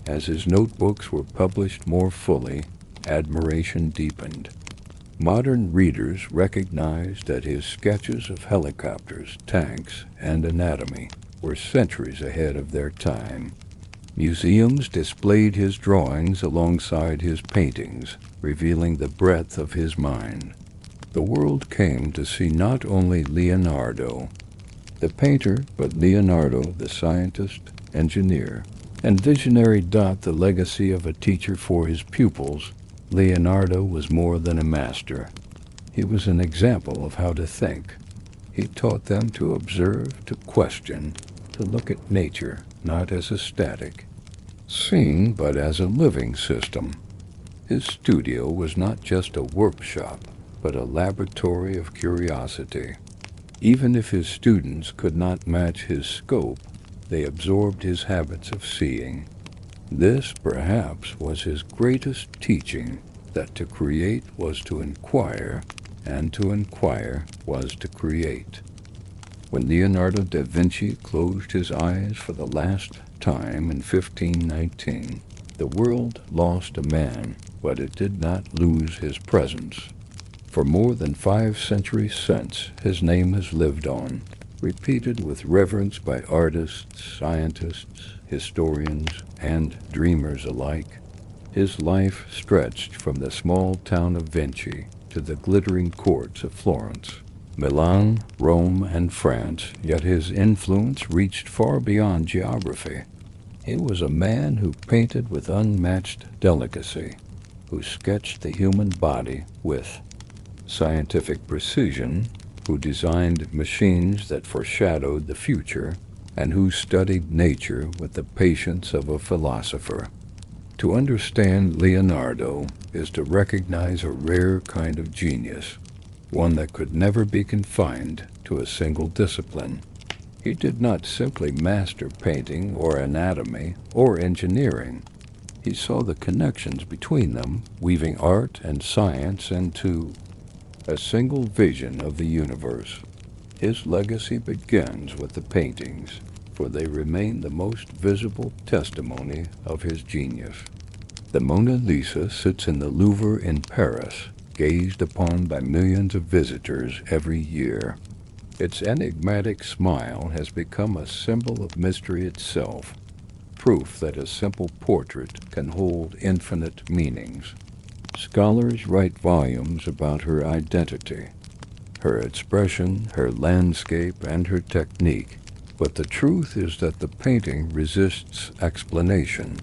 as his notebooks were published more fully, admiration deepened. Modern readers recognized that his sketches of helicopters, tanks, and anatomy were centuries ahead of their time. Museums displayed his drawings alongside his paintings, revealing the breadth of his mind. The world came to see not only Leonardo, the painter, but Leonardo, the scientist, engineer, and visionary. The legacy of a teacher for his pupils, Leonardo was more than a master. He was an example of how to think. He taught them to observe, to question, to look at nature not as a static scene, but as a living system. His studio was not just a workshop, but a laboratory of curiosity. Even if his students could not match his scope, they absorbed his habits of seeing. This, perhaps, was his greatest teaching, that to create was to inquire, and to inquire was to create. When Leonardo da Vinci closed his eyes for the last time in 1519, the world lost a man, but it did not lose his presence. For more than 5 centuries since, his name has lived on, repeated with reverence by artists, scientists, historians, and dreamers alike. His life stretched from the small town of Vinci to the glittering courts of Florence, Milan, Rome, and France, yet his influence reached far beyond geography. He was a man who painted with unmatched delicacy, who sketched the human body with scientific precision, who designed machines that foreshadowed the future, and who studied nature with the patience of a philosopher. To understand Leonardo is to recognize a rare kind of genius, one that could never be confined to a single discipline. He did not simply master painting or anatomy or engineering. He saw the connections between them, weaving art and science into a single vision of the universe. His legacy begins with the paintings, for they remain the most visible testimony of his genius. The Mona Lisa sits in the Louvre in Paris, gazed upon by millions of visitors every year. Its enigmatic smile has become a symbol of mystery itself, proof that a simple portrait can hold infinite meanings. Scholars write volumes about her identity, her expression, her landscape, and her technique, but the truth is that the painting resists explanation.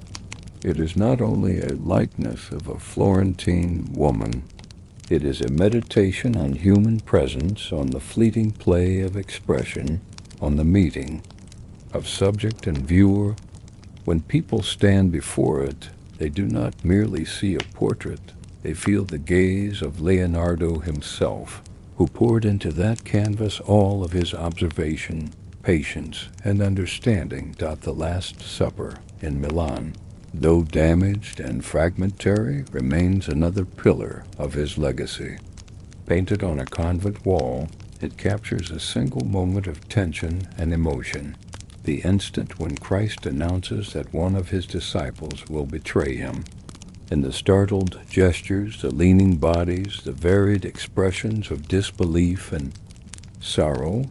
It is not only a likeness of a Florentine woman, it is a meditation on human presence, on the fleeting play of expression, on the meeting of subject and viewer. When people stand before it, they do not merely see a portrait, they feel the gaze of Leonardo himself, who poured into that canvas all of his observation, patience, and understanding. The Last Supper in Milan, though damaged and fragmentary, remains another pillar of his legacy. Painted on a convent wall, it captures a single moment of tension and emotion, the instant when Christ announces that one of his disciples will betray him. In the startled gestures, the leaning bodies, the varied expressions of disbelief and sorrow,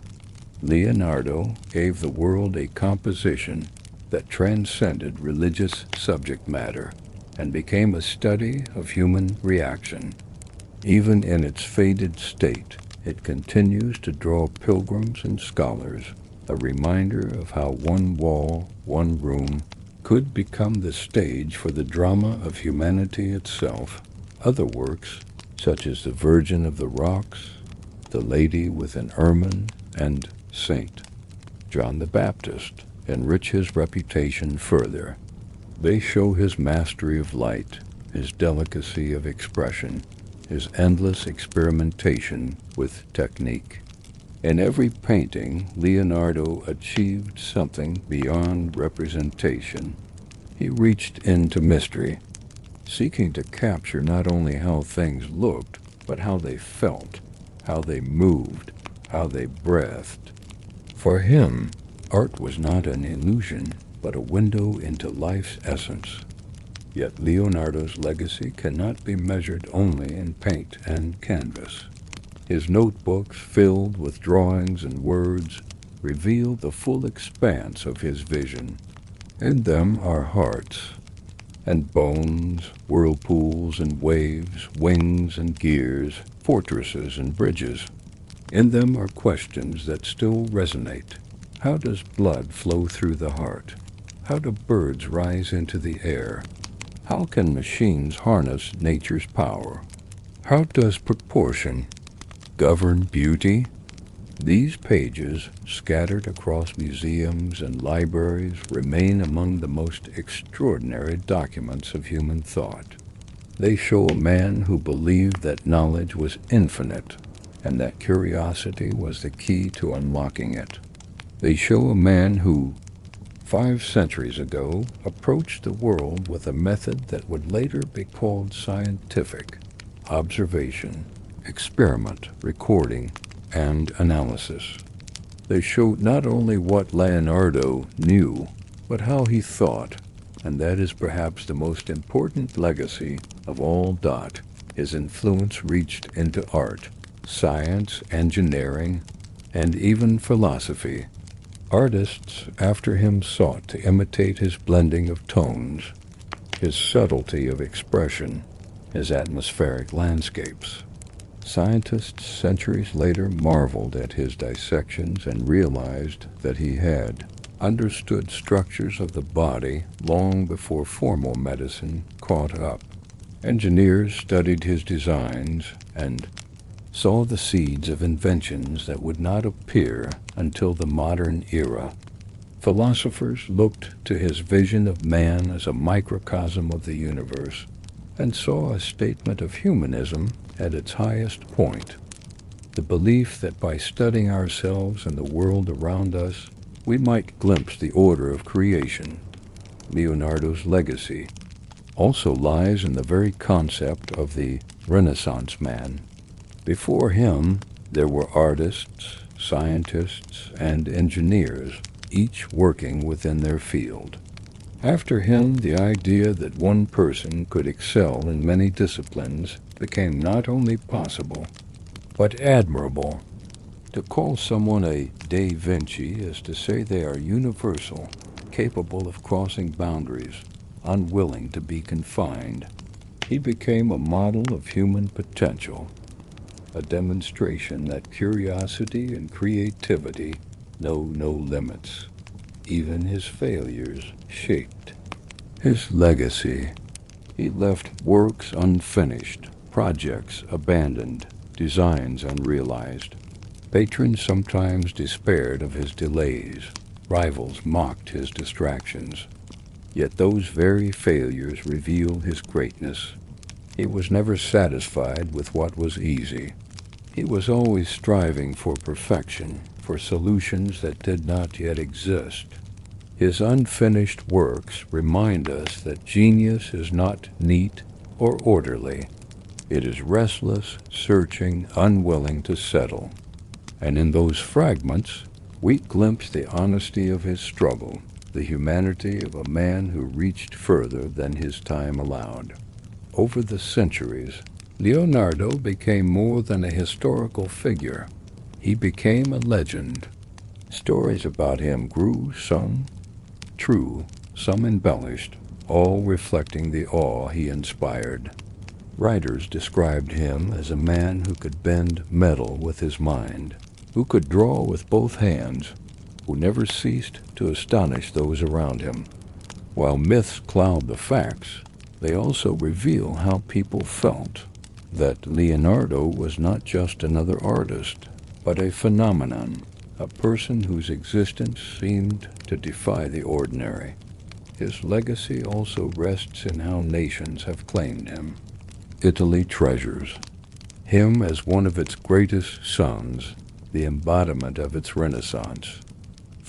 Leonardo gave the world a composition that transcended religious subject matter and became a study of human reaction. Even in its faded state, it continues to draw pilgrims and scholars, a reminder of how one wall, one room, could become the stage for the drama of humanity itself. Other works, such as The Virgin of the Rocks, The Lady with an Ermine, and Saint John the Baptist, enrich his reputation further. They show his mastery of light, his delicacy of expression, his endless experimentation with technique. In every painting, Leonardo achieved something beyond representation. He reached into mystery, seeking to capture not only how things looked, but how they felt, how they moved, how they breathed. For him, art was not an illusion, but a window into life's essence. Yet Leonardo's legacy cannot be measured only in paint and canvas. His notebooks, filled with drawings and words, reveal the full expanse of his vision. In them are hearts and bones, whirlpools and waves, wings and gears, fortresses and bridges. In them are questions that still resonate. How does blood flow through the heart? How do birds rise into the air? How can machines harness nature's power? How does proportion govern beauty? These pages, scattered across museums and libraries, remain among the most extraordinary documents of human thought. They show a man who believed that knowledge was infinite and that curiosity was the key to unlocking it. They show a man who, 5 centuries ago, approached the world with a method that would later be called scientific: observation, experiment, recording, and analysis. They show not only what Leonardo knew, but how he thought, and that is perhaps the most important legacy of all. His influence reached into art, science, engineering, and even philosophy. Artists after him sought to imitate his blending of tones, his subtlety of expression, his atmospheric landscapes. Scientists centuries later marveled at his dissections and realized that he had understood structures of the body long before formal medicine caught up. Engineers studied his designs and saw the seeds of inventions that would not appear until the modern era. Philosophers looked to his vision of man as a microcosm of the universe and saw a statement of humanism at its highest point. The belief that by studying ourselves and the world around us, we might glimpse the order of creation. Leonardo's legacy also lies in the very concept of the Renaissance man. Before him, there were artists, scientists, and engineers, each working within their field. After him, the idea that one person could excel in many disciplines became not only possible, but admirable. To call someone a Da Vinci is to say they are universal, capable of crossing boundaries, unwilling to be confined. He became a model of human potential, a demonstration that curiosity and creativity know no limits. Even his failures shaped his legacy. He left works unfinished, projects abandoned, designs unrealized. Patrons sometimes despaired of his delays. Rivals mocked his distractions. Yet those very failures reveal his greatness. He was never satisfied with what was easy. He was always striving for perfection, for solutions that did not yet exist. His unfinished works remind us that genius is not neat or orderly. It is restless, searching, unwilling to settle. And in those fragments, we glimpse the honesty of his struggle, the humanity of a man who reached further than his time allowed. Over the centuries, Leonardo became more than a historical figure. He became a legend. Stories about him grew, some true, some embellished, all reflecting the awe he inspired. Writers described him as a man who could bend metal with his mind, who could draw with both hands, who never ceased to astonish those around him. While myths cloud the facts, they also reveal how people felt. That Leonardo was not just another artist, but a phenomenon, a person whose existence seemed to defy the ordinary. His legacy also rests in how nations have claimed him. Italy treasures him as one of its greatest sons, the embodiment of its Renaissance.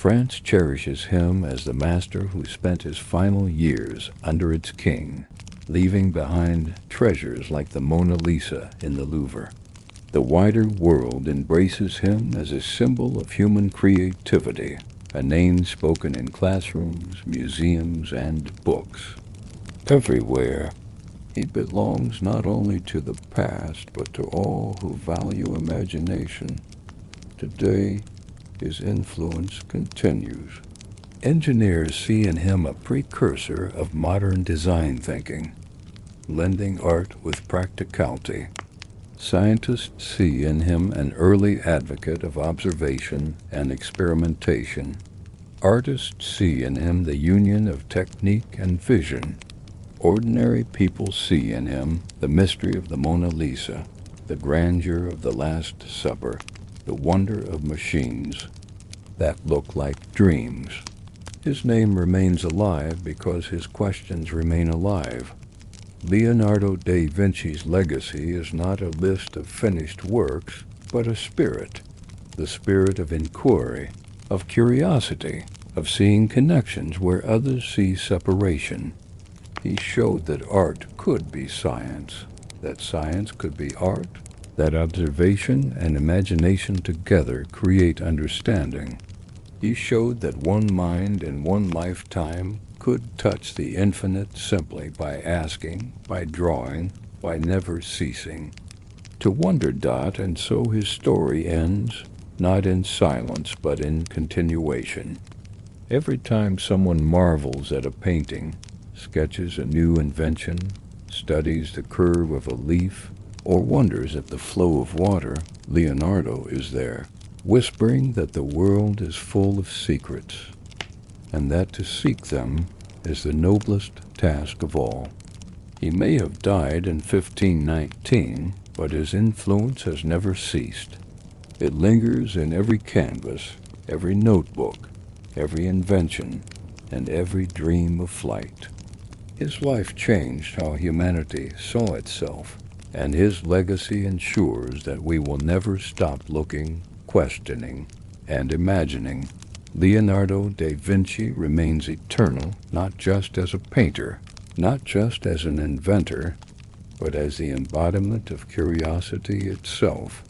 France cherishes him as the master who spent his final years under its king, leaving behind treasures like the Mona Lisa in the Louvre. The wider world embraces him as a symbol of human creativity, a name spoken in classrooms, museums, and books. Everywhere, he belongs not only to the past, but to all who value imagination. Today, his influence continues. Engineers see in him a precursor of modern design thinking, blending art with practicality. Scientists see in him an early advocate of observation and experimentation. Artists see in him the union of technique and vision. Ordinary people see in him the mystery of the Mona Lisa, the grandeur of the Last Supper, the wonder of machines that look like dreams. His name remains alive because his questions remain alive. Leonardo da Vinci's legacy is not a list of finished works, but a spirit, the spirit of inquiry, of curiosity, of seeing connections where others see separation. He showed that art could be science, that science could be art, that observation and imagination together create understanding. He showed that one mind in one lifetime could touch the infinite simply by asking, by drawing, by never ceasing. To wonder. And so his story ends, not in silence, but in continuation. Every time someone marvels at a painting, sketches a new invention, studies the curve of a leaf, or wonders at the flow of water, Leonardo is there, whispering that the world is full of secrets, and that to seek them is the noblest task of all. He may have died in 1519, but his influence has never ceased. It lingers in every canvas, every notebook, every invention, and every dream of flight. His life changed how humanity saw itself, and his legacy ensures that we will never stop looking, questioning, and imagining. Leonardo da Vinci remains eternal, not just as a painter, not just as an inventor, but as the embodiment of curiosity itself.